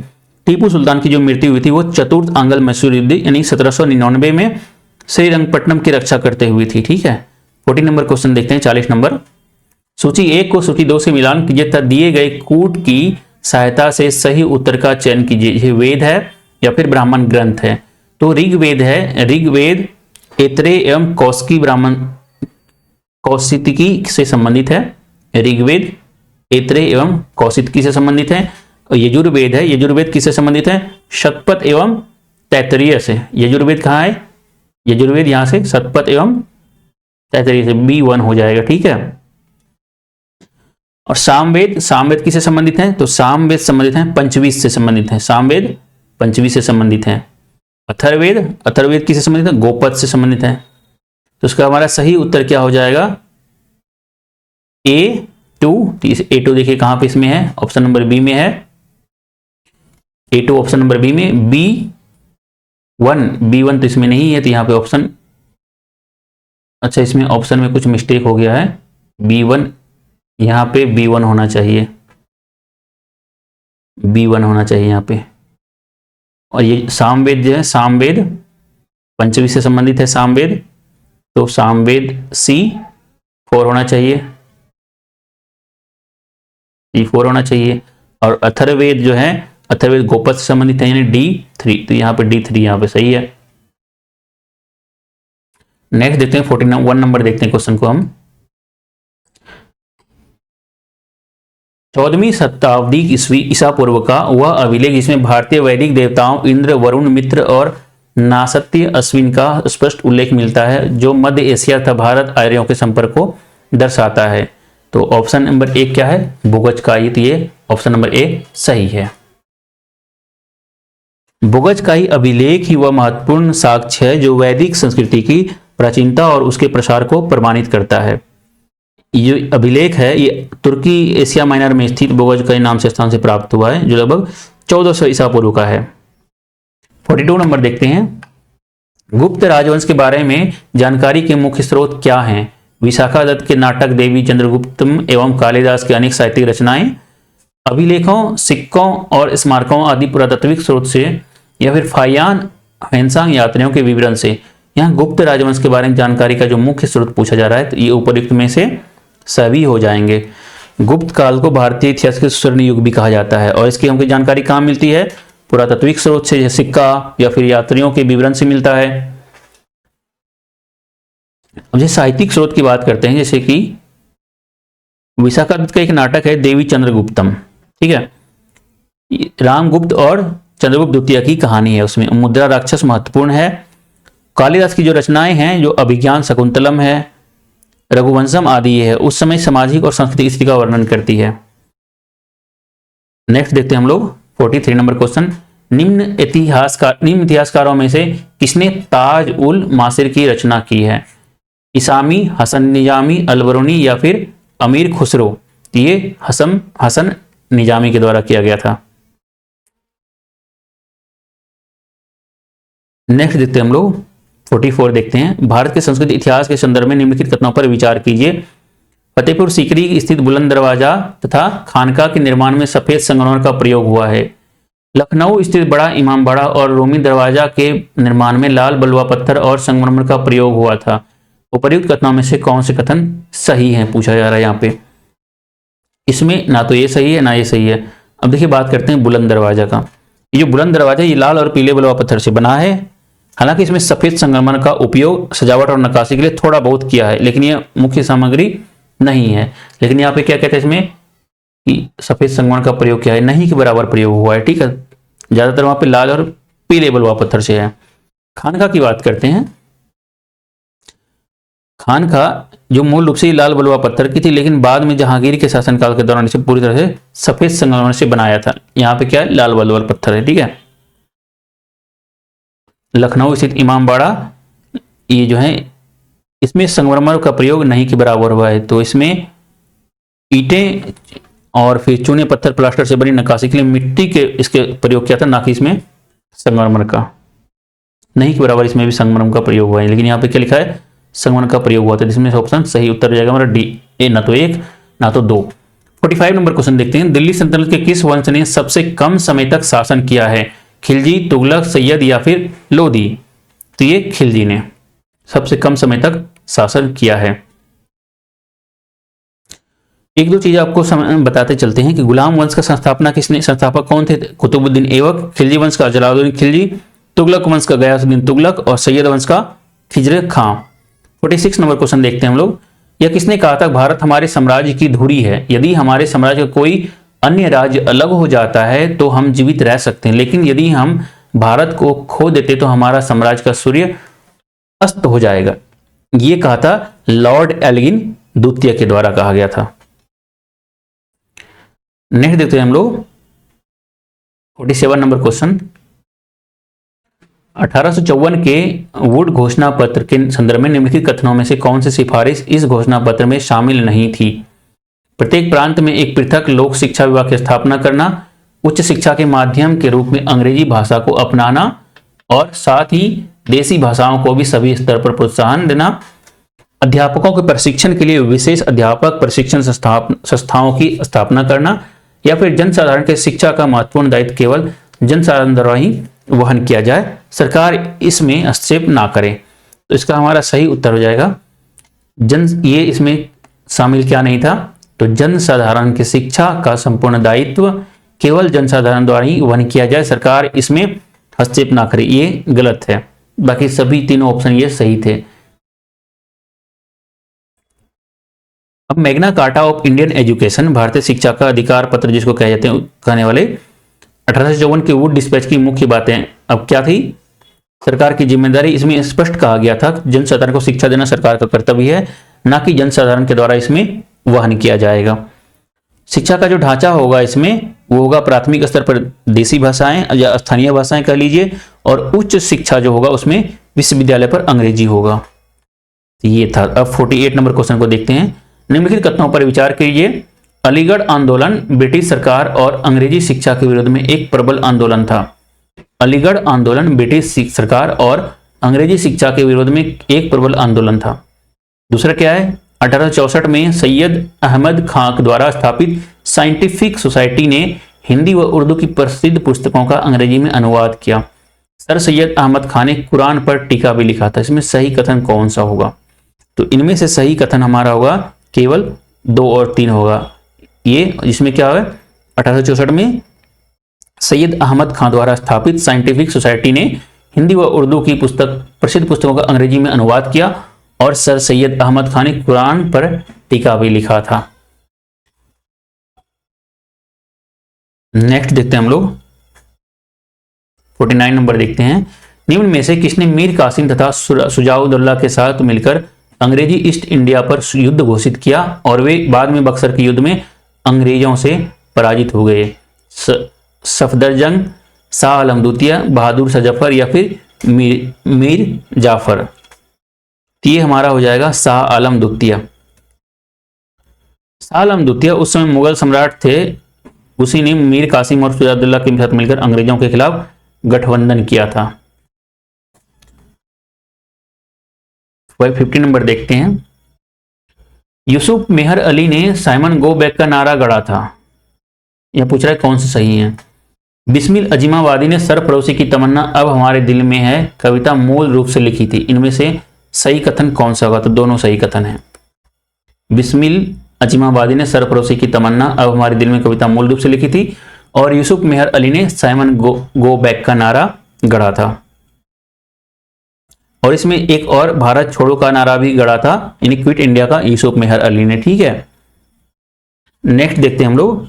टीपू सुल्तान की जो मृत्यु हुई थी वो चतुर्थ अंगल मैसूर युद्ध यानी 1799 में श्रीरंगपट्टनम की रक्षा करते हुई थी। ठीक है, 40 नंबर क्वेश्चन देखते हैं। 40 नंबर। सूची 1 को सूची 2 से मिलान कीजिए तथा दिए गए कूट की सहायता से सही उत्तर का चयन कीजिए। यह वेद है या फिर ब्राह्मण ग्रंथ है? तो ऋग्वेद है। ऋग्वेद ऐतरेय एवं कौशिकी ब्राह्मण कौशिकी से संबंधित है। ऋग्वेद ऐतरेय एवं कौशिकी से संबंधित है। यजुर्वेद है। यजुर्वेद किससे संबंधित है? शतपथ एवं तैत्तरीय से। यजुर्वेद कहाँ है? यजुर्वेद यहां से शतपथ एवं तैत्तरीय से, B1 हो जाएगा। ठीक है, और सामवेद, सामवेद किससे संबंधित है? तो सामवेद संबंधित है पंचवीस से संबंधित है। सामवेद पंचवीस से संबंधित है। अथर्ववेद, अथर्ववेद किससे संबंधित है? गोपद से संबंधित है। तो इसका हमारा सही उत्तर क्या हो जाएगा? A2। A2 देखिए कहां पे इसमें है, ऑप्शन नंबर बी में है। A2 ऑप्शन नंबर बी में। B1 तो इसमें नहीं है, तो यहां पे ऑप्शन, अच्छा इसमें ऑप्शन में कुछ मिस्टेक हो गया है। B1 यहां पे B1 होना चाहिए, B1 होना चाहिए यहां पे। और ये सामवेद जो है, सामवेद पंचवी से संबंधित है सामवेद, तो सामवेद C4 होना चाहिए, C4 होना चाहिए। और अथर्ववेद जो है, अथर्ववेद गोपद से संबंधित है यानी D3, तो यहाँ पे D3 यहाँ पे सही है। नेक्स्ट देखते हैं 41 नंबर देखते हैं क्वेश्चन को हम। 14वीं शताब्दी ईस्वी ईसा पूर्व का वह अभिलेख जिसमें भारतीय वैदिक देवताओं इंद्र, वरुण, मित्र और नासत्य अश्विन का स्पष्ट उल्लेख मिलता है, जो मध्य एशिया तथा भारत आर्यों के संपर्क को दर्शाता है। तो ऑप्शन नंबर ए क्या है? भूगज का। ये ऑप्शन नंबर ए सही है। भूगज का ही अभिलेख ही वह महत्वपूर्ण साक्ष्य है जो वैदिक संस्कृति की प्राचीनता और उसके प्रसार को प्रमाणित करता है। ये अभिलेख है, ये तुर्की एशिया माइनर में स्थित भूगज का नाम से स्थान से प्राप्त हुआ है, जो लगभग 1400 ईसा पूर्व का है। 42 नंबर देखते हैं। गुप्त राजवंश के बारे में जानकारी के मुख्य स्रोत क्या हैं? विशाखा दत्त के नाटक देवी चंद्रगुप्तम एवं कालिदास के अनेक साहित्यिक रचनाएं, अभिलेखों, सिक्कों और स्मारकों आदि पुरातात्विक स्रोत से, या फिर फायान हेनसांग यात्रियों के विवरण से। यहाँ गुप्त राजवंश के बारे में जानकारी का जो मुख्य स्रोत पूछा जा रहा है, तो ये उपयुक्त में से सभी हो जाएंगे। गुप्त काल को भारतीय इतिहास के स्वर्ण युग भी कहा जाता है और इसकी हमको जानकारी कहाँ मिलती है? पुरातात्विक स्रोत से, जैसे सिक्का या फिर यात्रियों के विवरण से मिलता है। अब जैसे साहित्यिक स्रोत की बात करते हैं, जैसे कि विशाखा दत्त का एक नाटक है देवी चंद्रगुप्तम, ठीक है, रामगुप्त और चंद्रगुप्त द्वितीय की कहानी है, उसमें मुद्रा राक्षस महत्वपूर्ण है। कालिदास की जो रचनाएं हैं, जो अभिज्ञान शकुंतलम है, रघुवंशम आदि है, उस समय सामाजिक और सांस्कृतिक स्थिति का वर्णन करती है। नेक्स्ट देखते हैं हम लोग 43 नंबर क्वेश्चन। निम्न इतिहासकारों में से किसने ताज उल मासिर की रचना की है? इसामी, हसन निजामी, अलबरूनी या फिर अमीर खुसरो? ये हसन निजामी के द्वारा किया गया था। नेक्स्ट देखते हैं हम लोग 44 देखते हैं। भारत के संस्कृति इतिहास के संदर्भ में निम्नलिखित कथनों पर विचार कीजिए। फतेहपुर सीकरी स्थित बुलंद दरवाजा तथा खानका के निर्माण में सफेद संगमरमर का प्रयोग हुआ है। लखनऊ स्थित बड़ा इमामबाड़ा और रोमी दरवाजा के निर्माण में लाल बलुआ पत्थर और संगमरमर का प्रयोग हुआ था। उपर्युक्त कथनों में से कौन से कथन सही है, पूछा जा रहा है यहाँ पे। इसमें ना तो ये सही है ना ये सही है। अब देखिए बात करते हैं बुलंद दरवाजा का। ये जो बुलंद दरवाजा ये लाल और पीले बलुआ पत्थर से बना है। हालांकि इसमें सफेद संगमरमर का उपयोग सजावट और नक्काशी के लिए थोड़ा बहुत किया है, लेकिन यह मुख्य सामग्री नहीं है। लेकिन यहाँ पे क्या कहते हैं इसमें कि सफेद संगमरमर का प्रयोग किया है, नहीं के बराबर प्रयोग हुआ है, ठीक है। ज्यादातर वहां पे लाल और पीले बलुआ पत्थर से है। खानका की बात करते हैं। खानका जो मूल रूप से लाल बलुआ पत्थर की थी, लेकिन बाद में जहांगीर के शासनकाल के दौरान इसे पूरी तरह से सफेद संगमरमर से बनाया था। यहाँ पे क्या है? लाल बलुआ पत्थर है, ठीक है। लखनऊ स्थित इमामबाड़ा ये जो है, इसमें संगमरमर का प्रयोग नहीं के बराबर हुआ है, तो इसमें ईंटें और फिर चूने पत्थर प्लास्टर से बनी नक्काशी के लिए मिट्टी के इसके प्रयोग किया था, ना कि इसमें संगमरमर का। नहीं के बराबर इसमें भी संगमरमर का प्रयोग हुआ है, लेकिन यहाँ पे क्या लिखा है? संगमरमर का प्रयोग हुआ था, जिसमें ऑप्शन सही उत्तर हो जाएगा हमारा डी, ए, ना तो 1 ना तो 2। 45 नंबर क्वेश्चन देखते हैं। दिल्ली सल्तनत के किस वंश ने सबसे कम समय तक शासन किया है? खिलजी, तुगलक, सैयद या फिर लोधी? तो ये खिलजी ने सबसे कम समय तक शासन किया है। एक दो चीज आपको बताते चलते हैं कि गुलाम वंश का संस्थापक कौन थे? कुतुबुद्दीन ऐबक। खिलजी वंश का जलालुद्दीन खिलजी। तुगलक वंश का गयासुद्दीन तुगलक और सैयद वंश का खिजर खां। 46 नंबर क्वेश्चन देखते हैं हम लोग। यह किसने कहा था भारत हमारे साम्राज्य की धुरी है? यदि हमारे साम्राज्य का कोई अन्य राज्य अलग हो जाता है तो हम जीवित रह सकते हैं, लेकिन यदि हम भारत को खो देते तो हमारा साम्राज्य का सूर्य अस्त हो जाएगा। यह कहा था लॉर्ड एल्गिन द्वितीय के द्वारा कहा गया था। नेक्स्ट देखते हैं हम लोग 47 नंबर क्वेश्चन। 1854 के वुड घोषणा पत्र के संदर्भ में निम्नलिखित कथनों में से कौन सी सिफारिश इस घोषणा पत्र में शामिल नहीं थी? प्रत्येक प्रांत में एक पृथक लोक शिक्षा विभाग की स्थापना करना, उच्च शिक्षा के माध्यम के रूप में अंग्रेजी भाषा को अपनाना और साथ ही देसी भाषाओं को भी सभी स्तर पर प्रोत्साहन देना, अध्यापकों के प्रशिक्षण के लिए विशेष अध्यापक प्रशिक्षण संस्थाओं की स्थापना करना, या फिर जनसाधारण के शिक्षा का महत्वपूर्ण दायित्व केवल जनसाधारण द्वारा ही वहन किया जाए, सरकार इसमें हस्तक्षेप ना करे। तो इसका हमारा सही उत्तर हो जाएगा ये इसमें शामिल क्या नहीं था? तो जनसाधारण की शिक्षा का संपूर्ण दायित्व केवल जनसाधारण द्वारा ही वहन किया जाए, सरकार इसमें हस्तक्षेप ना करे। ये गलत है। बाकी सभी तीनों ऑप्शन ये सही थे। अब Magna carta of Indian education, भारतीय शिक्षा का अधिकार पत्र जिसको कहे जाते हैं, कहने वाले 1854 के वुड डिस्पैच की मुख्य बातें अब क्या थी? सरकार की जिम्मेदारी। इसमें स्पष्ट कहा गया था जनसाधारण को शिक्षा देना सरकार का कर्तव्य है, ना कि जनसाधारण के द्वारा इसमें वहन किया जाएगा। शिक्षा का जो ढांचा होगा इसमें वो होगा प्राथमिक स्तर पर देसी भाषाएं या स्थानीय भाषाएं कह लीजिए, और उच्च शिक्षा जो होगा उसमें विश्वविद्यालय पर अंग्रेजी होगा। ये था। अब 48 नंबर क्वेश्चन को देखते हैं। निम्नलिखित कथनों पर विचार कीजिए। अलीगढ़ आंदोलन ब्रिटिश सरकार और अंग्रेजी शिक्षा के विरोध में एक प्रबल आंदोलन था। अलीगढ़ आंदोलन ब्रिटिश सरकार और अंग्रेजी शिक्षा के विरोध में एक प्रबल आंदोलन था। दूसरा क्या है? 1864 में सैयद अहमद खां द्वारा स्थापित साइंटिफिक सोसाइटी ने हिंदी व उर्दू की प्रसिद्ध पुस्तकों का अंग्रेजी में अनुवाद किया। सर सैयद अहमद खान ने कुरान पर टीका भी लिखा था। इसमें सही कथन कौन सा होगा? तो इनमें से सही कथन हमारा होगा केवल 2 और 3 होगा। ये इसमें क्या है? 1864 में सैयद अहमद खां द्वारा स्थापित साइंटिफिक सोसाइटी ने हिंदी व उर्दू की प्रसिद्ध पुस्तकों का अंग्रेजी में अनुवाद किया, और सर सैयद अहमद खान ने कुरान पर टीका भी लिखा था। नेक्स्ट देखते हैं हम लोग 49 नंबर देखते हैं। निम्न में से किसने मीर कासिम तथा शुजाउद्दौला के साथ मिलकर अंग्रेजी ईस्ट इंडिया पर युद्ध घोषित किया और वे बाद में बक्सर के युद्ध में अंग्रेजों से पराजित हो गए? सफदरजंग, शाह आलम द्वितीय, बहादुर शाह जफर या फिर मीर जाफर? तो ये हमारा हो जाएगा शाह आलम द्वितीय। शाह आलम द्वितीय उस समय मुगल सम्राट थे, उसी ने मीर कासिम और शुजाउद्दौला के साथ मिलकर अंग्रेजों के खिलाफ गठबंधन किया था। 50 नंबर देखते हैं। यूसुफ मेहर अली ने साइमन गो बैक का नारा गढ़ा था। यह पूछ रहा है कौन सा सही है? बिस्मिल अजीमाबादी ने सरफरोशी की तमन्ना अब हमारे दिल में है कविता मूल रूप से लिखी थी। इनमें से सही कथन कौन सा होगा? तो दोनों सही कथन है। बिस्मिल अजीमाबादी ने सरफरोशी की तमन्ना अब हमारे दिल में कविता मूल रूप से लिखी थी, और यूसुफ मेहर अली ने साइमन गो बैक का नारा गढ़ा था। और इसमें एक और भारत छोड़ो का नारा भी गढ़ा था, यानी क्विट इंडिया का, यूसुफ मेहर अली ने। ठीक है, नेक्स्ट देखते हैं हम लोग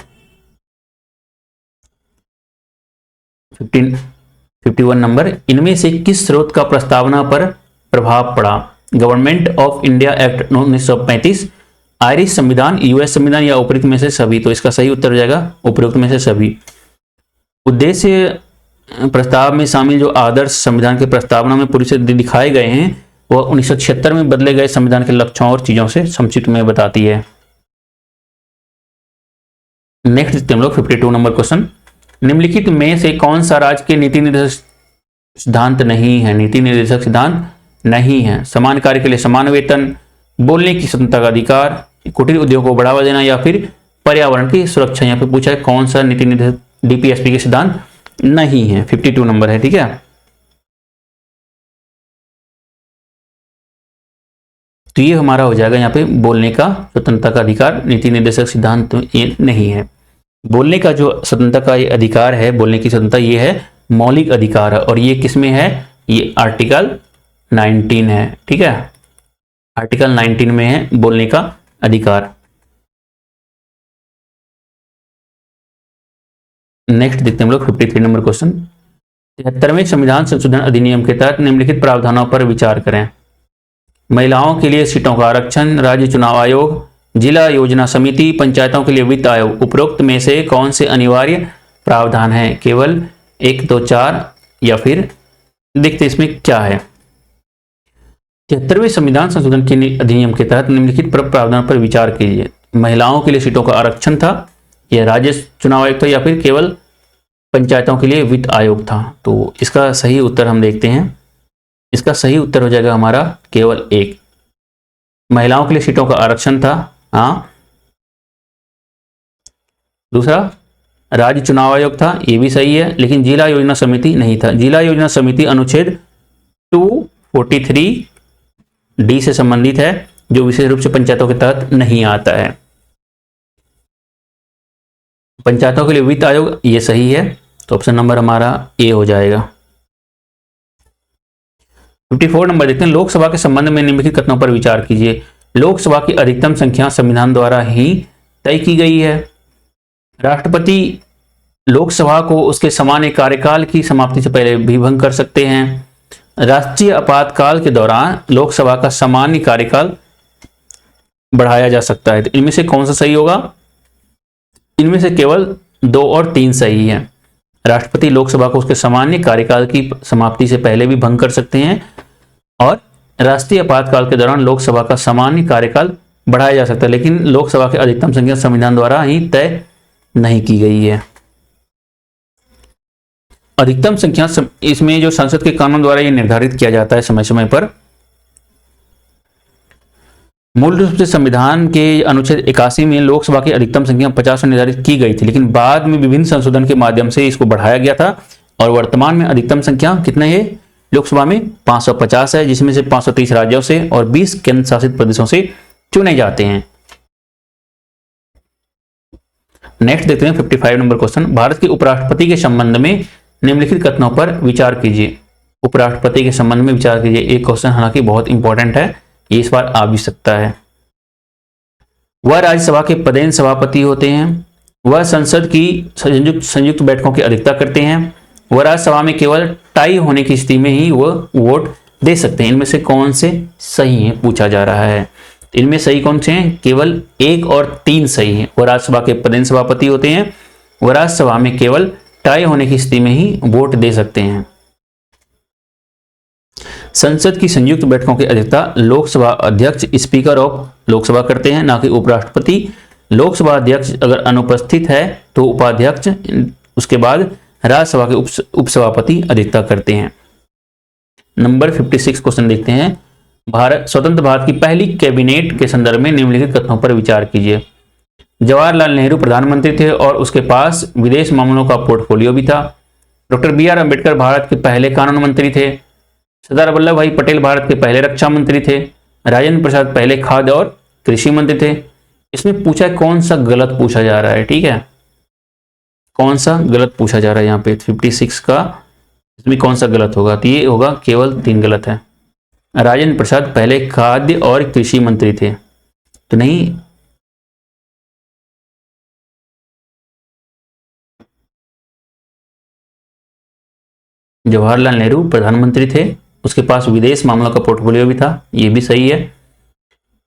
51 नंबर। इनमें से किस स्रोत का प्रस्तावना पर प्रभाव पड़ा? Government of India act 1935, Irish संविधान, यूएस संविधान या उपरोक्त में से सभी? तो इसका सही उत्तर हो जाएगा उपरोक्त में से सभी। उद्देश्य प्रस्ताव में शामिल जो आदर्श संविधान के प्रस्तावना में पूरी से दिखाए गए हैं वह 1976 में बदले गए संविधान के लक्ष्यों और चीजों से संक्षिप्त में बताती है। नेक्स्ट देखते हैं हम लोग 52 नंबर क्वेश्चन। निम्नलिखित में से कौन सा राज्य के नीति निर्देशक सिद्धांत नहीं है? नीति निर्देशक सिद्धांत नहीं है। समान कार्य के लिए समान वेतन, बोलने की स्वतंत्रता का अधिकार, कुटीर उद्योग को बढ़ावा देना या फिर पर्यावरण की सुरक्षा? यहाँ पे पूछा है कौन सा नीति निर्देशक डीपीएसपी के सिद्धांत नहीं है। 52 नंबर है। ठीक है, तो ये हमारा हो जाएगा यहाँ पे बोलने का स्वतंत्रता का अधिकार नीति निर्देशक सिद्धांत ये नहीं है। बोलने का जो स्वतंत्रता का ये अधिकार है, बोलने की स्वतंत्रता, ये है मौलिक अधिकार है, और ये किसमें है? ये आर्टिकल 19 है। ठीक है, आर्टिकल 19 में है बोलने का अधिकार। नेक्स्ट देखते हैं हम लोग 53 नंबर क्वेश्चन। 73वें संविधान संशोधन अधिनियम के तहत निम्नलिखित प्रावधानों पर विचार करें। महिलाओं के लिए सीटों का आरक्षण, राज्य चुनाव आयोग, जिला योजना समिति, पंचायतों के लिए वित्त आयोग। उपरोक्त में से कौन से अनिवार्य प्रावधान है? केवल 1, 2, 4 या फिर देखते इसमें क्या है। 73वें संविधान संशोधन के अधिनियम के तहत निम्नलिखित प्रावधान पर विचार कीजिए। महिलाओं के लिए सीटों का आरक्षण था, या राज्य चुनाव आयोग था, या फिर केवल पंचायतों के लिए वित्त आयोग था? तो इसका सही उत्तर हम देखते हैं। इसका सही उत्तर हो जाएगा हमारा केवल 1। महिलाओं के लिए सीटों का आरक्षण था। हाँ, दूसरा राज्य चुनाव आयोग था, ये भी सही है, लेकिन जिला योजना समिति नहीं था। जिला योजना समिति अनुच्छेद 243D से संबंधित है, जो विशेष रूप से पंचायतों के तहत नहीं आता है। पंचायतों के लिए वित्त आयोग ये सही है, तो ऑप्शन नंबर हमारा ए हो जाएगा। 54 नंबर देखते हैं। लोकसभा के संबंध में निम्नलिखित कथनों पर विचार कीजिए। लोकसभा की अधिकतम संख्या संविधान द्वारा ही तय की गई है। राष्ट्रपति लोकसभा को उसके सामान्य कार्यकाल की समाप्ति से पहले भी भंग कर सकते हैं। राष्ट्रीय आपातकाल के दौरान लोकसभा का सामान्य कार्यकाल बढ़ाया जा सकता है। तो इनमें से कौन सा सही होगा? इनमें से केवल 2 और 3 सही है। राष्ट्रपति लोकसभा को उसके सामान्य कार्यकाल की समाप्ति से पहले भी भंग कर सकते हैं और राष्ट्रीय आपातकाल के दौरान लोकसभा का सामान्य कार्यकाल बढ़ाया जा सकता है, लेकिन लोकसभा की अधिकतम संख्या संविधान द्वारा ही तय नहीं की गई है। अधिकतम संख्या इसमें जो संसद के कानून द्वारा ये निर्धारित किया जाता है समय समय पर। मूल रूप से संविधान के अनुच्छेद 81 में लोकसभा की अधिकतम संख्या 50 निर्धारित की गई थी, लेकिन बाद में विभिन्न संशोधन के माध्यम से इसको बढ़ाया गया था और वर्तमान में अधिकतम संख्या कितना है लोकसभा में? 550 है, जिसमें से 530 राज्यों से और 20 केंद्र शासित प्रदेशों से चुने जाते हैं। नेक्स्ट देखते हैं 55 नंबर क्वेश्चन। भारत के उपराष्ट्रपति के संबंध में निम्नलिखित कथनों पर विचार कीजिए। उपराष्ट्रपति के संबंध में विचार कीजिए। एक क्वेश्चन हालांकि बहुत इंपॉर्टेंट है, ये इस बार आ भी सकता है। वह राज्यसभा के पदेन सभापति होते हैं। वह संसद की संयुक्त बैठकों की अध्यक्षता करते हैं। वह राज्यसभा में केवल टाई होने की स्थिति में ही वह वोट दे सकते हैं। इनमें से कौन से सही है पूछा जा रहा है। इनमें सही कौन से हैं? केवल 1 और 3 सही हैं। वह राज्यसभा के पदेन सभापति होते हैं। वह राज्यसभा में केवल टाई होने की स्थिति में ही वोट दे सकते हैं। संसद की संयुक्त बैठकों की अध्यक्षता लोकसभा अध्यक्ष स्पीकर ऑफ लोकसभा करते हैं, ना कि उपराष्ट्रपति। लोकसभा अध्यक्ष अगर अनुपस्थित है तो उपाध्यक्ष, उसके बाद राज्यसभा के उपसभापति अध्यक्षता करते हैं। नंबर 56 क्वेश्चन देखते हैं। स्वतंत्र भारत की पहली कैबिनेट के संदर्भ में निम्नलिखित कथनों पर विचार कीजिए। जवाहरलाल नेहरू प्रधानमंत्री थे और उसके पास विदेश मामलों का पोर्टफोलियो भी था। डॉक्टर BR अम्बेडकर भारत के पहले कानून मंत्री थे। सरदार वल्लभ भाई पटेल भारत के पहले रक्षा मंत्री थे। राजेंद्र प्रसाद पहले खाद्य और कृषि मंत्री थे। इसमें पूछा है कौन सा गलत पूछा जा रहा है, ठीक है, कौन सा गलत पूछा जा रहा है यहाँ पे 56 का, इसमें कौन सा गलत होगा? तो ये होगा केवल 3 गलत है। राजेंद्र प्रसाद पहले खाद्य और कृषि मंत्री थे, तो नहीं, जवाहरलाल नेहरू प्रधानमंत्री थे, उसके पास विदेश मामलों का पोर्टफोलियो भी था, ये भी सही है।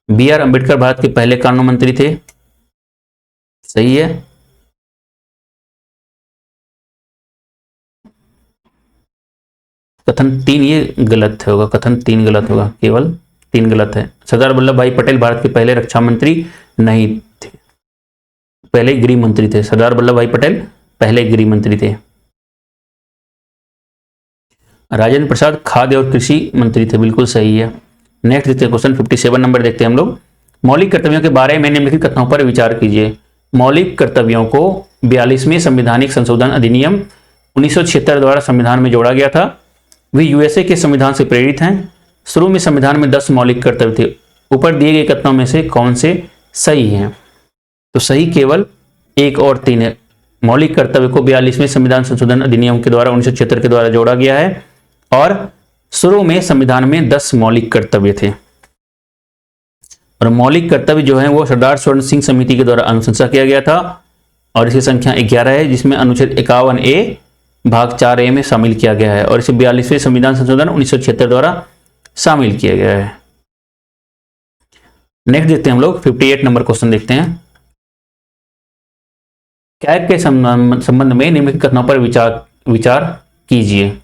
BR अम्बेडकर भारत के पहले कानून मंत्री थे, सही है। कथन 3 ये गलत होगा, कथन 3 गलत होगा, केवल 3 गलत है। सरदार वल्लभ भाई पटेल भारत के पहले रक्षा मंत्री नहीं थे, पहले गृह मंत्री थे। सरदार वल्लभ भाई पटेल पहले गृह मंत्री थे। राजेंद्र प्रसाद खाद्य और कृषि मंत्री थे, बिल्कुल सही है। नेक्स्ट देखते हैं क्वेश्चन 57 नंबर देखते हैं हम लोग। मौलिक कर्तव्यों के बारे में निम्नलिखित कथनों पर विचार कीजिए। मौलिक कर्तव्यों को 42वें संवैधानिक संशोधन अधिनियम 1976 द्वारा संविधान में जोड़ा गया था। वे USA के संविधान से प्रेरित हैं। शुरू में संविधान में 10 मौलिक कर्तव्य थे। ऊपर दिए गए कथनों में से कौन से सही हैं? तो सही केवल 1 और 3 है। मौलिक कर्तव्य को 42वें संविधान संशोधन अधिनियम के द्वारा 1976 के द्वारा जोड़ा गया है और शुरू में संविधान में 10 मौलिक कर्तव्य थे। और मौलिक कर्तव्य जो है वो सरदार स्वर्ण सिंह समिति के द्वारा अनुशंसा किया गया था और इसकी संख्या 11 है, जिसमें अनुच्छेद 51A भाग 4A में शामिल किया गया है और इसे 42वें संविधान संशोधन 1976 द्वारा शामिल किया गया है। नेक्स्ट देखते हैं हम लोग 58 नंबर क्वेश्चन देखते हैं। कैग के संबंध में निम्नलिखित कथनों पर विचार कीजिए।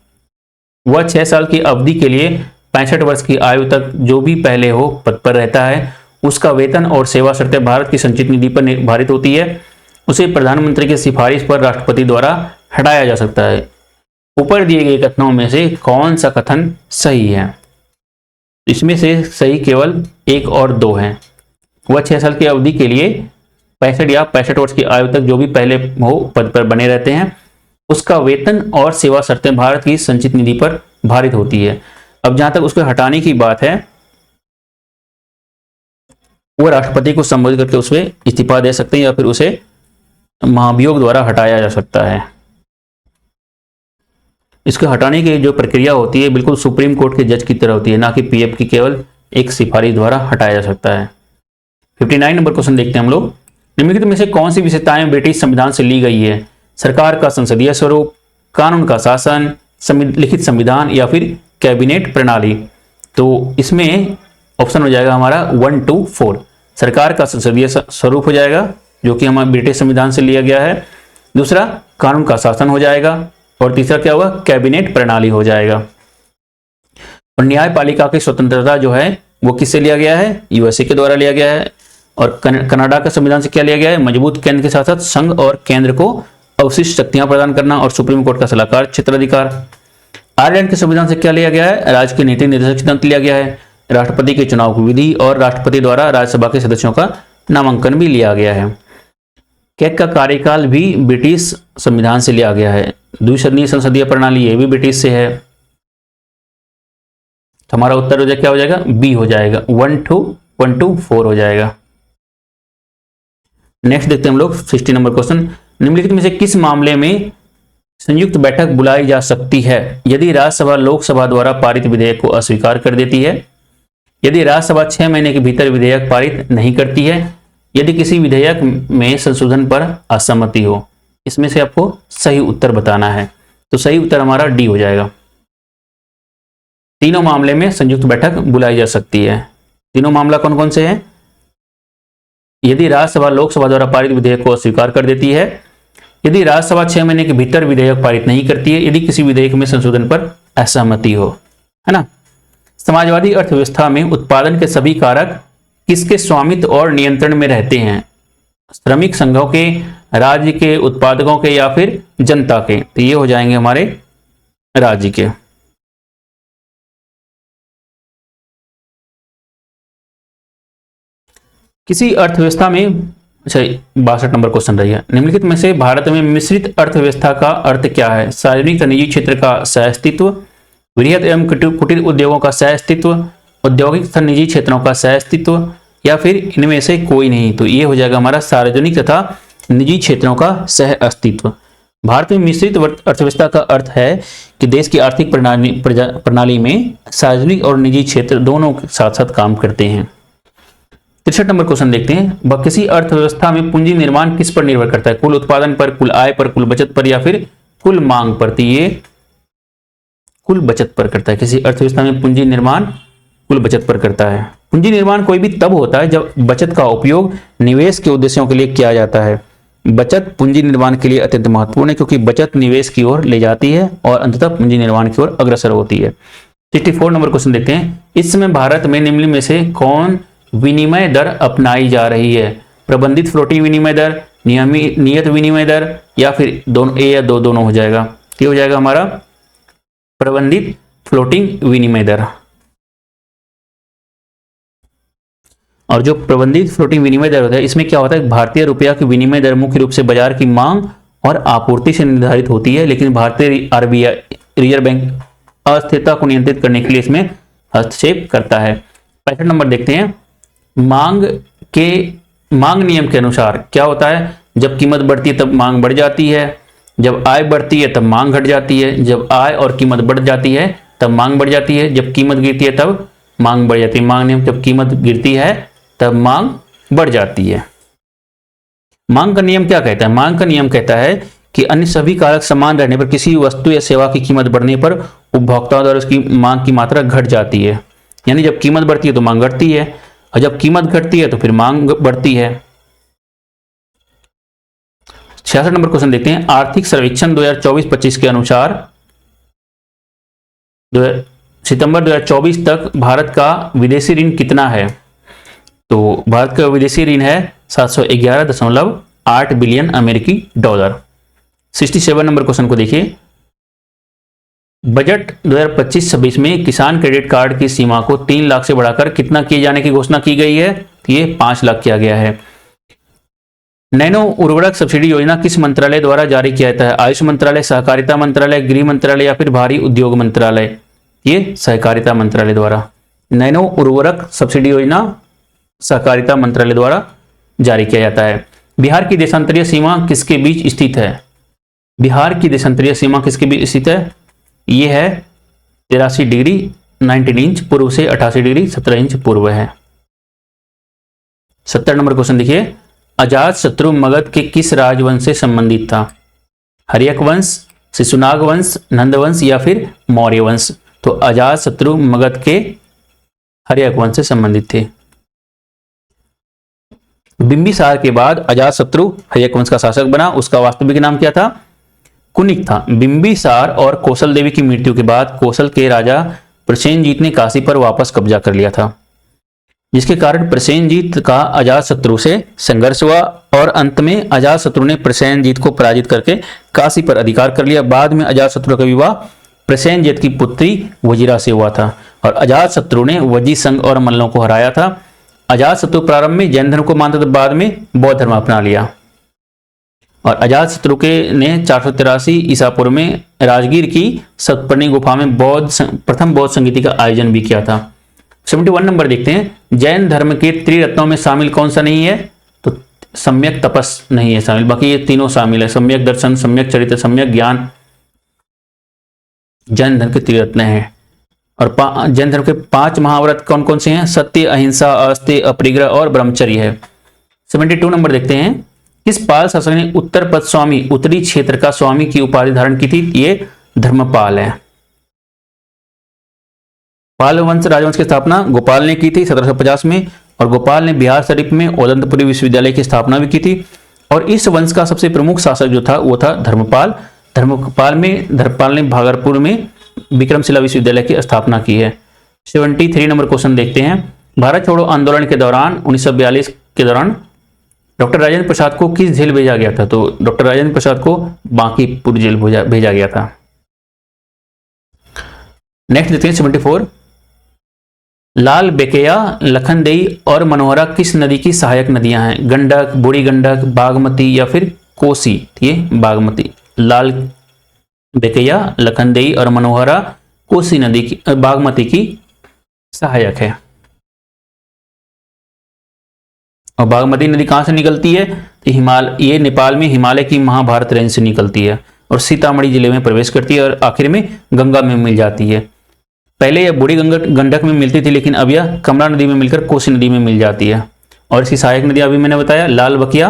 वह 6 साल की अवधि के लिए 65 वर्ष की आयु तक जो भी पहले हो पद पर रहता है, उसका वेतन और सेवा शर्तें भारत की संचित निधि पर निर्धारित होती है। उसे प्रधानमंत्री की सिफारिश पर राष्ट्रपति द्वारा हटाया जा सकता है। ऊपर दिए गए कथनों में से कौन सा कथन सही है? इसमें से सही केवल 1 और 2 है। वह 6 साल की अवधि के लिए 65 या 65 वर्ष की आयु तक जो भी पहले हो पद पर बने रहते हैं, उसका वेतन और सेवा शर्तें भारत की संचित निधि पर भारित होती है। अब जहां तक उसको हटाने की बात है, वो राष्ट्रपति को संबोधित करके उसमें इस्तीफा दे सकते हैं या फिर उसे महाभियोग द्वारा हटाया जा सकता है। इसको हटाने की जो प्रक्रिया होती है बिल्कुल सुप्रीम कोर्ट के जज की तरह होती है, ना कि पीएफ की केवल एक सिफारिश द्वारा हटाया जा सकता है। 59 नंबर क्वेश्चन देखते हैं हम लोग। निम्नलिखित में से कौन सी विशेषताएं ब्रिटिश संविधान से ली गई है? सरकार का संसदीय स्वरूप, कानून का शासन, लिखित संविधान या फिर कैबिनेट प्रणाली। तो इसमें ऑप्शन हो जाएगा हमारा 1, 2, 4। सरकार का संसदीय स्वरूप हो जाएगा जो कि हमारे ब्रिटिश संविधान से लिया गया है। दूसरा कानून का शासन हो जाएगा और तीसरा क्या होगा? कैबिनेट प्रणाली हो जाएगा। और न्यायपालिका की स्वतंत्रता जो है वो किससे लिया गया है? यूएसए के द्वारा लिया गया है। और कनाडा का संविधान से क्या लिया गया है? मजबूत केंद्र के साथ साथ संघ और केंद्र को अवशिष्ट शक्तियां प्रदान करना और सुप्रीम कोर्ट का सलाहकार क्षेत्राधिकार। आयरलैंड के संविधान से क्या लिया गया है? राज्य के नीति निर्देशक सिद्धांत लिया गया है। राष्ट्रपति के चुनाव की विधि और राष्ट्रपति द्वारा राज्यसभा के सदस्यों का नामांकन भी लिया गया है। कैग का कार्यकाल भी ब्रिटिश संविधान से लिया गया है। द्विसदनीय संसदीय प्रणाली ये भी ब्रिटिश से है। तो हमारा उत्तर हो जाएगा क्या हो जाएगा? बी हो जाएगा। 1, 2, 4 हो जाएगा। नेक्स्ट देखते हैं हम लोग 60 नंबर क्वेश्चन। निम्नलिखित में से किस मामले में संयुक्त बैठक बुलाई जा सकती है? यदि राज्यसभा लोकसभा द्वारा पारित विधेयक को अस्वीकार कर देती है, यदि राज्यसभा 6 महीने के भीतर विधेयक पारित नहीं करती है, यदि किसी विधेयक में संशोधन पर असहमति हो। इसमें से आपको सही उत्तर बताना है। तो सही उत्तर हमारा डी हो जाएगा। तीनों मामले में संयुक्त बैठक बुलाई जा सकती है। तीनों मामला कौन कौन से हैं? यदि राज्यसभा लोकसभा द्वारा पारित विधेयक को अस्वीकार कर देती है, यदि राज्यसभा 6 महीने के भीतर विधेयक पारित नहीं करती है, यदि किसी विधेयक में संशोधन पर असहमति हो, है ना। समाजवादी अर्थव्यवस्था में उत्पादन के सभी कारक किसके स्वामित्व और नियंत्रण में रहते हैं? श्रमिक संघों के, राज्य के, उत्पादकों के या फिर जनता के? तो ये हो जाएंगे हमारे राज्य के। किसी अर्थव्यवस्था में 62 नंबर क्वेश्चन रही है। निम्नलिखित में से भारत में मिश्रित अर्थव्यवस्था का अर्थ क्या है? सार्वजनिक तथा निजी क्षेत्र का सहअस्तित्व, वृहद एवं कुटीर उद्योगों का सहअस्तित्व, औद्योगिक तथा निजी क्षेत्रों का सहअस्तित्व या फिर इनमें से कोई नहीं। तो ये हो जाएगा हमारा सार्वजनिक तथा निजी क्षेत्रों का सहअस्तित्व। भारत में मिश्रित अर्थव्यवस्था का अर्थ है कि देश की आर्थिक प्रणाली में सार्वजनिक और निजी क्षेत्र दोनों साथ साथ काम करते हैं। 63 नंबर क्वेश्चन देखते हैं। किसी अर्थव्यवस्था में पूंजी निर्माण किस पर निर्भर करता है? कुल उत्पादन पर, कुल आय पर, कुल बचत पर या फिर कुल मांग पर? तो ये कुल बचत पर करता है। किसी अर्थव्यवस्था में पूंजी निर्माण कुल बचत पर करता है। पूंजी निर्माण कोई भी तब होता है जब बचत का उपयोग निवेश के उद्देश्यों के लिए किया जाता है। बचत पूंजी निर्माण के लिए अत्यंत महत्वपूर्ण है क्योंकि बचत निवेश की ओर ले जाती है और अंततः पूंजी निर्माण की ओर अग्रसर होती है। 64 नंबर क्वेश्चन देखते हैं। इस समय भारत में निम्न में से कौन विनिमय दर अपनाई जा रही है? प्रबंधित फ्लोटिंग विनिमय दर, नियत विनिमय दर या फिर दोनों, ए या दोनों हो जाएगा। ये हो जाएगा हमारा प्रबंधित फ्लोटिंग विनिमय दर। और जो प्रबंधित फ्लोटिंग विनिमय दर होता है इसमें क्या होता है? भारतीय रुपया की विनिमय दर मुख्य रूप से बाजार की मांग और आपूर्ति से निर्धारित होती है, लेकिन भारतीय आरबीआई रिजर्व बैंक अस्थिरता को नियंत्रित करने के लिए इसमें हस्तक्षेप करता है। 65 नंबर देखते हैं। मांग नियम के अनुसार क्या होता है? जब कीमत बढ़ती है तब मांग बढ़ जाती है, जब आय बढ़ती है तब मांग घट जाती है, जब आय और कीमत बढ़ जाती है तब मांग बढ़ जाती है, जब कीमत गिरती है तब मांग बढ़ जाती है। मांग नियम, जब कीमत गिरती है तब मांग बढ़ जाती है। मांग का नियम क्या कहता है? मांग का नियम कहता है कि अन्य सभी कारक समान रहने पर किसी वस्तु या सेवा की कीमत बढ़ने पर उपभोक्ताओं द्वारा उसकी मांग की मात्रा घट जाती है। यानी जब कीमत बढ़ती है तो मांग घटती है और जब कीमत घटती है तो फिर मांग बढ़ती है। 66 नंबर क्वेश्चन देखते हैं। आर्थिक सर्वेक्षण 2024-25 के अनुसार सितंबर 2024 तक भारत का विदेशी ऋण कितना है? तो भारत का विदेशी ऋण है 711.8 बिलियन अमेरिकी डॉलर। 67 नंबर क्वेश्चन को देखिए। बजट 2025-26 में किसान क्रेडिट कार्ड की सीमा को 3 लाख से बढ़ाकर कितना किए जाने की घोषणा की गई है? ये 5 लाख किया गया है। नैनो उर्वरक सब्सिडी योजना किस मंत्रालय द्वारा जारी किया जाता है? आयुष मंत्रालय, सहकारिता मंत्रालय, गृह मंत्रालय या फिर भारी उद्योग मंत्रालय? ये सहकारिता मंत्रालय द्वारा। नैनो उर्वरक सब्सिडी योजना सहकारिता मंत्रालय द्वारा जारी किया जाता है। बिहार की देशांतरीय सीमा किसके बीच स्थित है? बिहार की देशांतरीय सीमा किसके बीच स्थित है? ये है 83 डिग्री 19 इंच, पूर्व से 88 डिग्री 17 इंच पूर्व है। 70 नंबर क्वेश्चन देखिए, अजात शत्रु मगध के किस राजवंश से संबंधित था? हर्यक वंश, शिशुनाग वंश, नंद वंश या फिर मौर्य वंश? तो अजात शत्रु मगध के हर्यक वंश से संबंधित थे। बिंबिसार के बाद अजातशत्रु हर्यक वंश का शासक बना, उसका वास्तविक नाम क्या था? कुनिक था। बिंबिसार और कौशल देवी की मृत्यु के बाद कौशल के राजा प्रसेनजीत ने काशी पर वापस कब्जा कर लिया था, जिसके कारण प्रसेनजीत का अजातशत्रु से संघर्ष हुआ और अंत में अजातशत्रु ने प्रसेनजीत को पराजित करके काशी पर अधिकार कर लिया। बाद में अजातशत्रु का विवाह प्रसेनजीत की पुत्री वजीरा से हुआ था और अजातशत्रु ने वजी संघ और मल्लों को हराया था। अजातशत्रु प्रारंभ में जैन धर्म को मानता था, बाद में बौद्ध धर्म अपना लिया और अजातशत्रु के ने 483 ईसा पूर्व में राजगीर की सतपर्णी गुफा में प्रथम बौद्ध संगीति का आयोजन भी किया था। 71 नंबर देखते हैं, जैन धर्म के त्रिरत्नों में शामिल कौन सा नहीं है? तो सम्यक तपस नहीं है शामिल, बाकी ये तीनों शामिल है। सम्यक दर्शन, सम्यक चरित्र, सम्यक ज्ञान जैन धर्म के त्रिरत्न है। और जैन धर्म के 5 महाव्रत कौन कौन से हैं? सत्य, अहिंसा, अस्तेय, अपरिग्रह और ब्रह्मचर्य है। 72 नंबर देखते हैं, किस पाल शासक ने उत्तर पद स्वामी, उत्तरी क्षेत्र का स्वामी की उपाधि धारण की थी? ये धर्मपाल है। पाल वंश राजवंश की स्थापना गोपाल ने की थी 1750 में और गोपाल ने बिहार शरीफ में ओदंतपुरी विश्वविद्यालय की स्थापना भी की थी। और इस वंश का सबसे प्रमुख शासक जो था वो था धर्मपाल। धर्मपाल ने भागलपुर में विक्रमशिला विश्वविद्यालय की स्थापना की है। 73 नंबर क्वेश्चन देखते हैं, भारत छोड़ो आंदोलन के दौरान 1942 के दौरान डॉक्टर राजेंद्र प्रसाद को किस जेल भेजा गया था? तो डॉक्टर राजेंद्र प्रसाद को बांकीपुर जेल भेजा गया था। नेक्स्ट देखते हैं 74, लाल बेकेया, लखनदेई और मनोहरा किस नदी की सहायक नदियां हैं? गंडक, बूढ़ी गंडक, बागमती या फिर कोसी? ये बागमती। लाल बेकेया, लखनदेई और मनोहरा कोसी नदी की बागमती की सहायक है। और बागमती नदी कहां से निकलती है? तो ये नेपाल में हिमालय की महाभारत रेंज से निकलती है और सीतामढ़ी जिले में प्रवेश करती है और आखिर में गंगा में मिल जाती है। पहले यह बूढ़ी गंडक में मिलती थी, लेकिन अब यह कमला नदी में मिलकर कोसी नदी में मिल जाती है। और इसकी सहायक नदियां अभी मैंने बताया, लाल बकिया,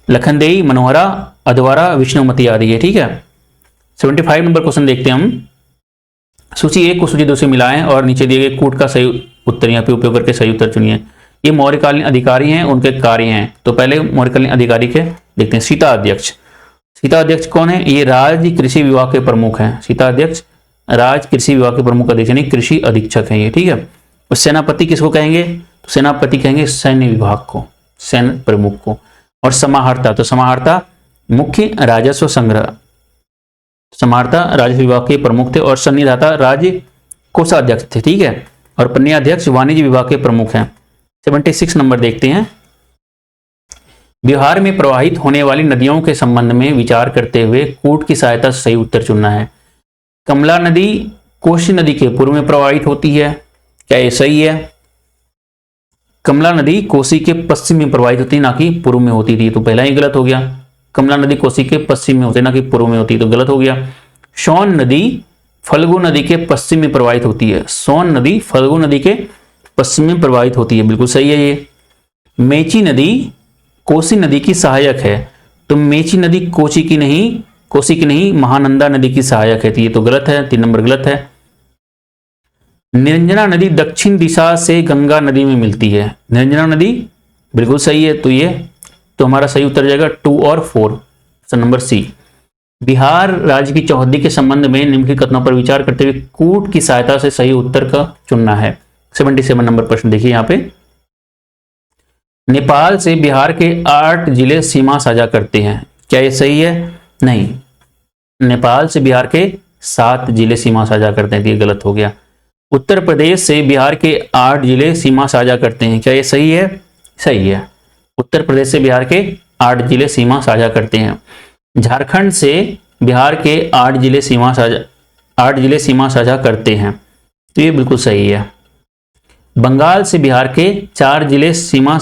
लखनदेई, मनोहरा, अधवारा, विष्णुमती आदि है। ठीक है। 75 नंबर क्वेश्चन देखते हैं हम, सूची 1 को सूची 2 से मिलाएं और नीचे दिए गए कूट का सही उत्तर यहाँ पे उपयोग करके सही उत्तर चुनिए। ये मौर्यकालीन अधिकारी हैं, उनके कार्य हैं। तो पहले मौर्यकालीन अधिकारी के देखते हैं। सीता अध्यक्ष। सीता अध्यक्ष कौन है? ये राज्य कृषि विभाग के प्रमुख हैं। सीता अध्यक्ष राज्य कृषि विभाग के प्रमुख अधीक्षक यानी कृषि अधीक्षक हैं ये। ठीक है। और सेनापति किसको कहेंगे? तो सेनापति कहेंगे सैन्य विभाग को, सैन्य प्रमुख को। और समाहर्ता, तो समाहर्ता मुख्य राजस्व संग्रह, समाहर्ता राजस्व विभाग के प्रमुख थे। और सन्निधाता राज्य कोषाध्यक्ष थे। ठीक है। और पन्याध्यक्ष वाणिज्य विभाग के प्रमुख हैं। 76 नंबर देखते हैं, बिहार में प्रवाहित होने वाली नदियों के संबंध में विचार करते हुए कूट की सहायता से सही उत्तर चुनना है। कमला नदी कोसी नदी के पूर्व में प्रवाहित होती है, क्या ये सही है? कमला नदी कोसी के पश्चिम में प्रवाहित होती है, ना कि पूर्व में होती थी, तो पहला ही गलत हो गया। कमला नदी कोसी के पश्चिम में होती है, ना कि पूर्व में होती है, तो गलत हो गया। सोन नदी फल्गु नदी के पश्चिम में प्रवाहित होती है। सोन नदी फल्गु नदी के पश्चिम में प्रवाहित होती है, बिल्कुल सही है ये। मेची नदी कोसी नदी की सहायक है, तो मेची नदी कोसी की नहीं महानंदा नदी की सहायक है, तो ये तो गलत है, 3 नंबर गलत है। निरंजना नदी दक्षिण दिशा से गंगा नदी में मिलती है। निरंजना नदी बिल्कुल सही है, तो ये तो हमारा सही उत्तर जाएगा 2 और 4, ऑप्शन नंबर सी। बिहार राज्य की चौहद्दी के संबंध में निम्नलिखित कथनों पर विचार करते हुए कूट की सहायता से सही उत्तर का चुनना है। 77 नंबर प्रश्न देखिए यहाँ पे, नेपाल से बिहार के 8 जिले सीमा साझा करते हैं, क्या ये सही है? नहीं, नेपाल से बिहार के 7 जिले सीमा साझा करते हैं, तो ये गलत हो गया। उत्तर प्रदेश से बिहार के 8 जिले सीमा साझा करते हैं, क्या ये सही है? सही है। उत्तर प्रदेश से बिहार के 8 जिले सीमा साझा करते हैं। झारखंड से बिहार के 8 जिले सीमा साझा करते हैं, तो ये बिल्कुल सही है। बंगाल से बिहार के 4 जिले सीमा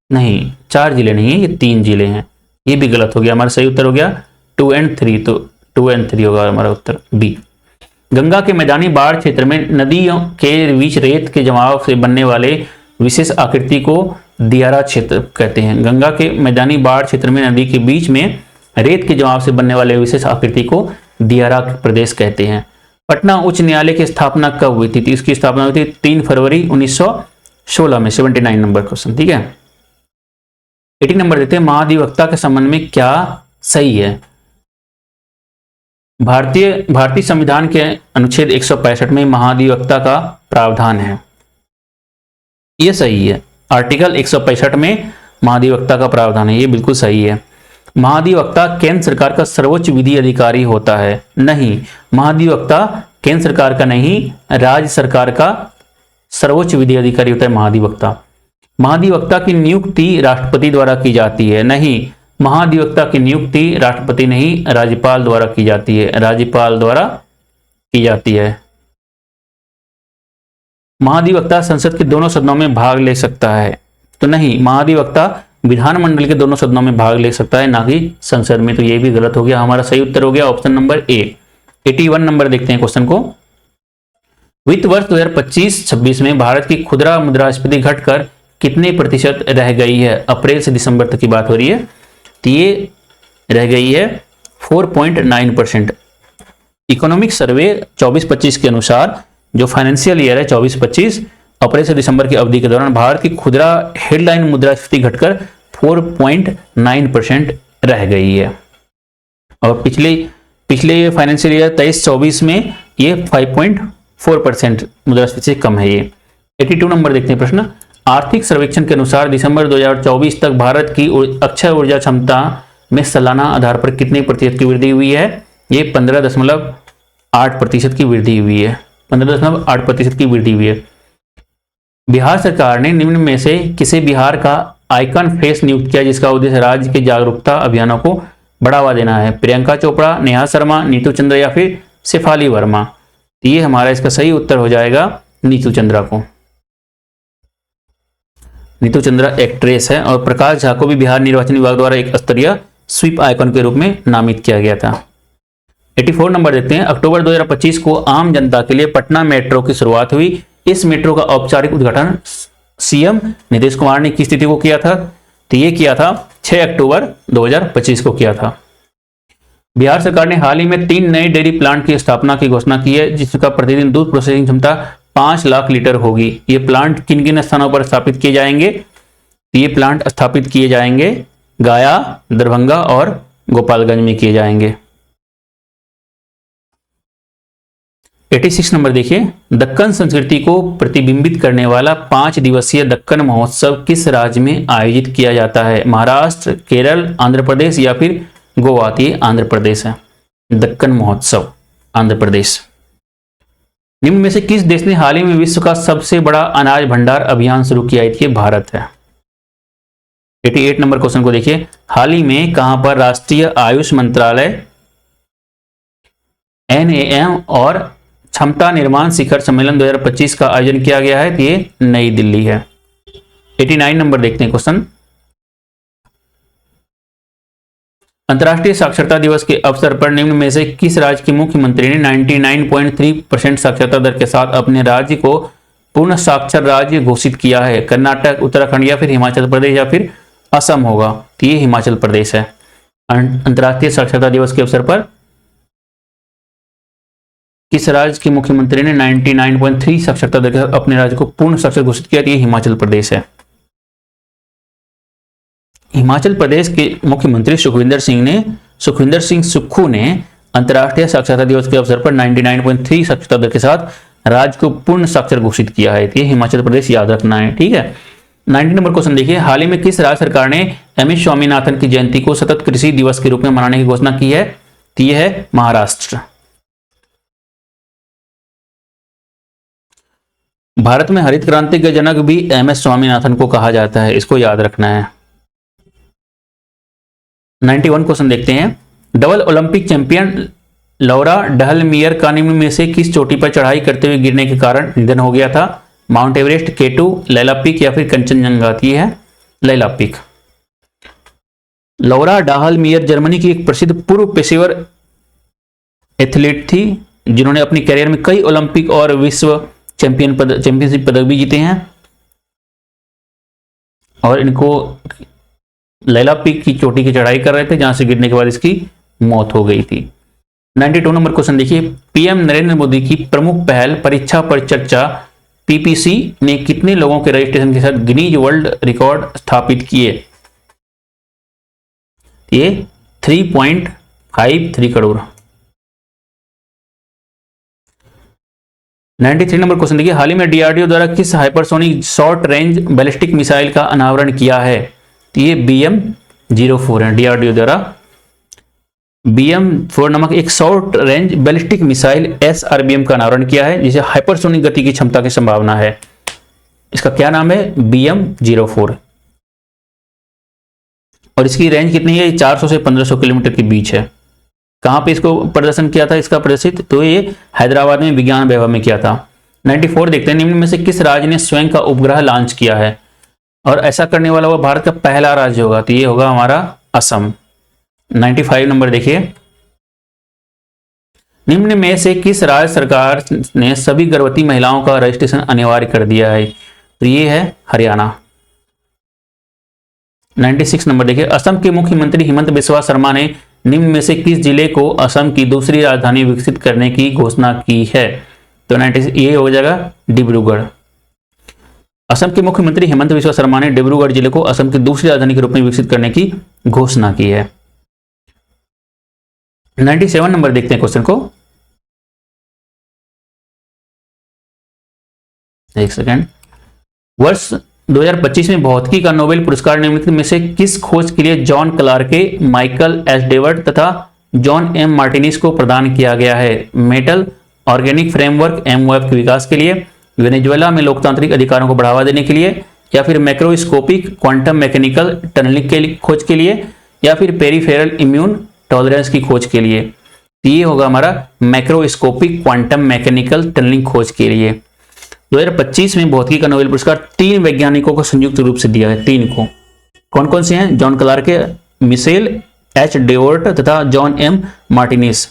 नहीं, 4 जिले नहीं है, ये 3 जिले हैं, ये भी गलत हो गया। हमारा सही उत्तर हो गया 2 और 3, तो 2 और 3 होगा हमारा उत्तर बी। गंगा के मैदानी बाढ़ क्षेत्र में नदियों के बीच रेत के जमाव से बनने वाले विशेष आकृति को दियारा क्षेत्र कहते हैं। गंगा के मैदानी बाढ़ क्षेत्र में नदी के बीच में रेत के जमाव से बनने वाले विशेष आकृति को दियारा प्रदेश कहते हैं। पटना उच्च न्यायालय की स्थापना कब हुई थी? इसकी स्थापना हुई थी 3 फरवरी 1916 में। 79 नंबर क्वेश्चन, ठीक है। 80 नंबर देते हैं, महाधिवक्ता के संबंध में क्या सही है? भारतीय संविधान के अनुच्छेद 165 में महाधिवक्ता का प्रावधान है, यह सही है। आर्टिकल 165 में महाधिवक्ता का प्रावधान है, यह बिल्कुल सही है। महाधिवक्ता केंद्र सरकार का सर्वोच्च विधि अधिकारी होता है? नहीं, महाधिवक्ता केंद्र सरकार का नहीं, राज्य सरकार का सर्वोच्च विधि अधिकारी होता है महाधिवक्ता। महाधिवक्ता की नियुक्ति राष्ट्रपति द्वारा की जाती है? नहीं, महाधिवक्ता की नियुक्ति राष्ट्रपति नहीं, राज्यपाल द्वारा की जाती है। राज्यपाल द्वारा की जाती है। महाधिवक्ता संसद के दोनों सदनों में भाग ले सकता है? तो नहीं, महाधिवक्ता विधानमंडल के दोनों सदनों में भाग ले सकता है, ना कि संसद में। तो ये भी गलत हो गया। हमारा सही उत्तर हो गया ऑप्शन नंबर ए। 81 नंबर देखते हैं क्वेश्चन को। वित्त वर्ष 2025-26 में भारत की खुदरा मुद्रास्फीति घटकर कितने प्रतिशत रह गई है? अप्रैल से दिसंबर तक की बात हो रही है, तो ये रह गई है 4.9%। इकोनॉमिक सर्वे 24-25 के अनुसार जो फाइनेंशियल ईयर है 24-25 अप्रैल से दिसंबर की अवधि के दौरान भारत की खुदरा हेडलाइन मुद्रास्फीति घटकर 4.9% रह गई है। और पिछले फाइनेंशियल ईयर 23-24 में ये 5.4% मुद्रास्फीति से कम है ये। 82 नंबर देखते हैं प्रश्न। आर्थिक सर्वेक्षण के अनुसार दिसंबर 2024 तक भारत की अक्षय ऊर्जा क्षमता में सालाना आधार पर कितने प्रतिशत की वृद्धि हुई है? ये 15.8% की वृद्धि हुई है। 15.8% की वृद्धि हुई है। बिहार सरकार ने निम्न में से किसे बिहार का आइकन फेस नियुक्त किया जिसका उद्देश्य राज्य के जागरूकता अभियानों को बढ़ावा देना है? प्रियंका चोपड़ा, नेहा शर्मा, नीतू चंद्रा या फिर शेफाली वर्मा? तो ये हमारा इसका सही उत्तर हो जाएगा नीतू चंद्रा को। नीतू चंद्रा एक्ट्रेस है और प्रकाश झा को भी बिहार निर्वाचन विभाग द्वारा एक स्तरीय स्वीप आइकन के रूप में नामित किया गया था। 84 नंबर देखते हैं। अक्टूबर 2025 को आम जनता के लिए पटना मेट्रो की शुरुआत हुई। इस मेट्रो का औपचारिक उद्घाटन सीएम नीतीश कुमार ने किस तिथि को किया था? तो ये किया था 6 अक्टूबर 2025 को किया था। बिहार सरकार ने हाल ही में 3 नए डेयरी प्लांट की स्थापना की घोषणा की है जिसका प्रतिदिन दूध प्रोसेसिंग क्षमता 5 लाख लीटर होगी। ये प्लांट किन किन स्थानों पर स्थापित किए जाएंगे? ये प्लांट स्थापित किए जाएंगे गया, दरभंगा और गोपालगंज में किए जाएंगे। 86 नंबर देखिए। दक्कन संस्कृति को प्रतिबिंबित करने वाला 5 दिवसीय दक्कन महोत्सव किस राज्य में आयोजित किया जाता है? महाराष्ट्र, केरल, आंध्र प्रदेश या फिर गोवा? ये आंध्र प्रदेश है। दक्कन महोत्सव आंध्र प्रदेश। निम्न में से किस देश ने हाल ही में विश्व का सबसे बड़ा अनाज भंडार अभियान शुरू किया है? ये भारत है। 88 नंबर क्वेश्चन को देखिए। हाल ही में कहां पर राष्ट्रीय आयुष मंत्रालय NAM और क्षमता निर्माण शिखर सम्मेलन 2025 का आयोजन किया गया है? ये नई दिल्ली है। 89 नंबर देखते हैं क्वेश्चन। अंतर्राष्ट्रीय साक्षरता दिवस के अवसर पर निम्न में से किस राज्य के मुख्यमंत्री ने 99.3% साक्षरता दर के साथ अपने राज्य को पूर्ण साक्षर राज्य घोषित किया है? कर्नाटक, उत्तराखंड या फिर हिमाचल प्रदेश या फिर असम होगा? तो ये हिमाचल प्रदेश है। अंतर्राष्ट्रीय साक्षरता दिवस के अवसर पर किस राज्य के मुख्यमंत्री ने 99.3 साक्षरता दर के साथ अपने राज्य को पूर्ण साक्षर घोषित किया? ये हिमाचल प्रदेश है। हिमाचल प्रदेश के मुख्यमंत्री सुखविंदर सिंह सुक्खू ने अंतर्राष्ट्रीय साक्षरता दिवस के अवसर पर 99.3 साक्षरता दर के साथ राज्य को पूर्ण साक्षर घोषित किया है। ये हिमाचल प्रदेश याद रखना है, ठीक है। 90 नंबर क्वेश्चन देखिए। हाल ही में किस राज्य सरकार ने MS स्वामीनाथन की जयंती को सतत कृषि दिवस के रूप में मनाने की घोषणा की है? तो यह है महाराष्ट्र। भारत में हरित क्रांति के जनक भी MS स्वामीनाथन को कहा जाता है, इसको याद रखना है। 91 क्वेश्चन देखते हैं। डबल ओलंपिक चैंपियन लौरा डहलमियर का निम्न में से किस चोटी पर चढ़ाई करते हुए गिरने के कारण निधन हो गया था? Mount Everest, K2, Laila peak या फिर कंचनजंगा? ये है लैला पीक। लौरा डाहलमियर जर्मनी की एक प्रसिद्ध पूर्व पेशेवर एथलीट थी। जिन्होंने अपनी करियर में कई ओलंपिक और विश्व चैंपियनशिप पदक भी जीते हैं, और इनको लैला पीक की चोटी की चढ़ाई कर रहे थे, जहां से गिरने के बाद इसकी मौत हो गई थी। 92 नंबर क्वेश्चन देखिए, पीएम नरेंद्र मोदी की प्रमुख पहल परीक्षा पर चर्चा पीपीसी ने कितने लोगों के रजिस्ट्रेशन के साथ गिनीज वर्ल्ड रिकॉर्ड स्थापित किए? ये 3.53 करोड़। 93 नंबर क्वेश्चन देखिए, हाल ही में डीआरडीओ द्वारा किस hypersonic short range ballistic missile का अनावरण किया है? ये BM-04 है। डीआरडीओ द्वारा BM-4 नामक एक short range ballistic missile SRBM का अनावरण किया है, जिसे हाइपरसोनिक गति की क्षमता की संभावना है। इसका क्या नाम है? BM-04। और इसकी रेंज कितनी है? 400 से 1500 किलोमीटर के बीच है। कहां पे इसको प्रदर्शन किया था इसका प्रदर्शित? तो ये हैदराबाद में विज्ञान वैभव में किया था। 94 देखते हैं, निम्न में से किस राज्य ने स्वयं का उपग्रह लॉन्च किया है? और ऐसा करने वाला वो भारत का पहला राज्य होगा, तो ये होगा हमारा असम। 95 नंबर देखिए, निम्न में से किस राज्य सरकार ने सभी गर्भवती महिलाओं का रजिस्ट्रेशन अनिवार्य कर दिया है? तो ये है हरियाणा। 96 नंबर देखिए, असम के मुख्यमंत्री हिमंत बिस्वा शर्मा ने निम्न में से किस जिले को असम की दूसरी राजधानी विकसित करने की घोषणा की है? तो 96 ये हो जाएगा डिब्रूगढ़। असम के मुख्यमंत्री हिमंत बिस्वा शर्मा ने डिब्रूगढ़ जिले को असम की दूसरी राजधानी के रूप में विकसित करने की घोषणा की है। 97 नंबर देखते हैं क्वेश्चन को, एक सेकेंड। वर्ष 2025 में भौतिकी का नोबेल पुरस्कार निम्नलिखित में से किस खोज के लिए जॉन क्लार्के, माइकल एस डेवर्ट तथा जॉन एम मार्टिनिस को प्रदान किया गया है? मेटल ऑर्गेनिक फ्रेमवर्क MOF के विकास के लिए, वेनेजुएला में लोकतांत्रिक अधिकारों को बढ़ावा देने के लिए, या फिर मैक्रोस्कोपिक क्वांटम मैकेनिकल टनलिंग के खोज के लिए, या फिर पेरिफेरल इम्यून टॉलरेंस की खोज के लिए? ये होगा हमारा मैक्रोस्कोपिक क्वांटम मैकेनिकल टनलिंग खोज के लिए। 2025 में भौतिकी का नोबेल पुरस्कार 3 वैज्ञानिकों को संयुक्त रूप से दिया है। 3 को, कौन कौन से हैं? जॉन क्लार्के, मिशेल एच डेवर्ट तथा जॉन एम मार्टिनिस।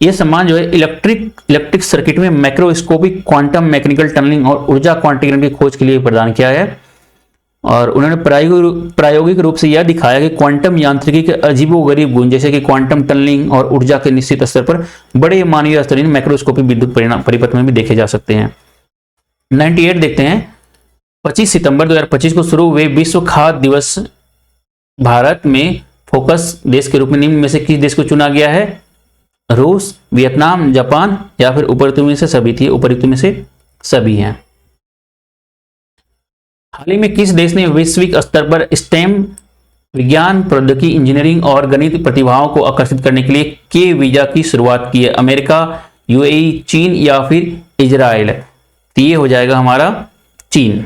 यह सम्मान जो है इलेक्ट्रिक सर्किट में मैक्रोस्कोपिक क्वांटम मैकेनिकल टनलिंग और ऊर्जा क्वांटीकरण की खोज के लिए प्रदान किया है। और उन्होंने प्रायोगिक रूप से यह दिखाया कि क्वांटम यांत्रिकी के अजीबोगरीब गुण, जैसे कि क्वांटम टनलिंग और ऊर्जा के निश्चित स्तर पर बड़े मानवीय स्तरीय मैक्रोस्कोपिक विद्युत परिपथ में भी देखे जा सकते हैं। 98 देखते हैं, 25 सितंबर 2025 को शुरू हुए विश्व खाद्य दिवस भारत में फोकस देश के रूप में निम्न में से किस देश को चुना गया है? रूस, वियतनाम, जापान, या फिर उपरोक्त में से सभी थी? उपरोक्त में से सभी हैं। हाल ही में किस देश ने वैश्विक स्तर पर स्टेम विज्ञान, प्रौद्योगिकी, इंजीनियरिंग और गणित प्रतिभाओं को आकर्षित करने के लिए के वीजा की शुरुआत की है? अमेरिका, UAE, चीन, या फिर इजराइल? तो ये हो जाएगा हमारा चीन।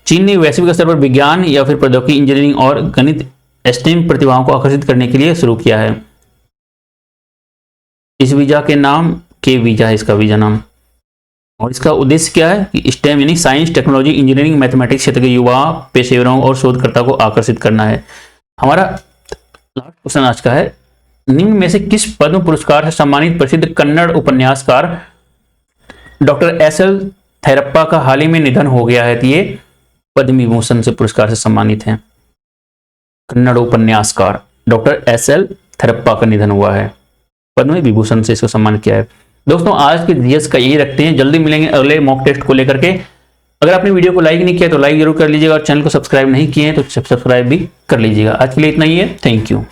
चीन ने वैश्विक स्तर पर विज्ञान या फिर प्रौद्योगिकी, इंजीनियरिंग और गणित स्टेम प्रतिभाओं को आकर्षित करने के लिए शुरू किया है। इस वीजा के नाम के वीजा है, इसका वीजा नाम। और इसका उद्देश्य क्या है कि स्टेम यानी साइंस, टेक्नोलॉजी, इंजीनियरिंग, मैथमेटिक्स क्षेत्र के युवा, पेशेवरों और शोधकर्ता को आकर्षित करना है। हमारा लास्ट क्वेश्चन आज का है, निम्न में से किस पद्म पुरस्कार से सम्मानित प्रसिद्ध कन्नड़ उपन्यासकार डॉक्टर SL थेरप्पा का हाल ही में निधन हो गया है? तो ये पद्म विभूषण से पुरस्कार से सम्मानित हैं। कन्नड़ उपन्यासकार डॉक्टर SL थेरप्पा का निधन हुआ है, पद्म विभूषण से इसको सम्मानित किया है। दोस्तों आज के जीएस का यही रखते हैं, जल्दी मिलेंगे अगले मॉक टेस्ट को लेकर के। अगर आपने वीडियो को लाइक नहीं किया तो लाइक जरूर कर लीजिएगा, और चैनल को सब्सक्राइब नहीं किए हैं तो सब्सक्राइब भी कर लीजिएगा। आज के लिए इतना ही है, थैंक यू।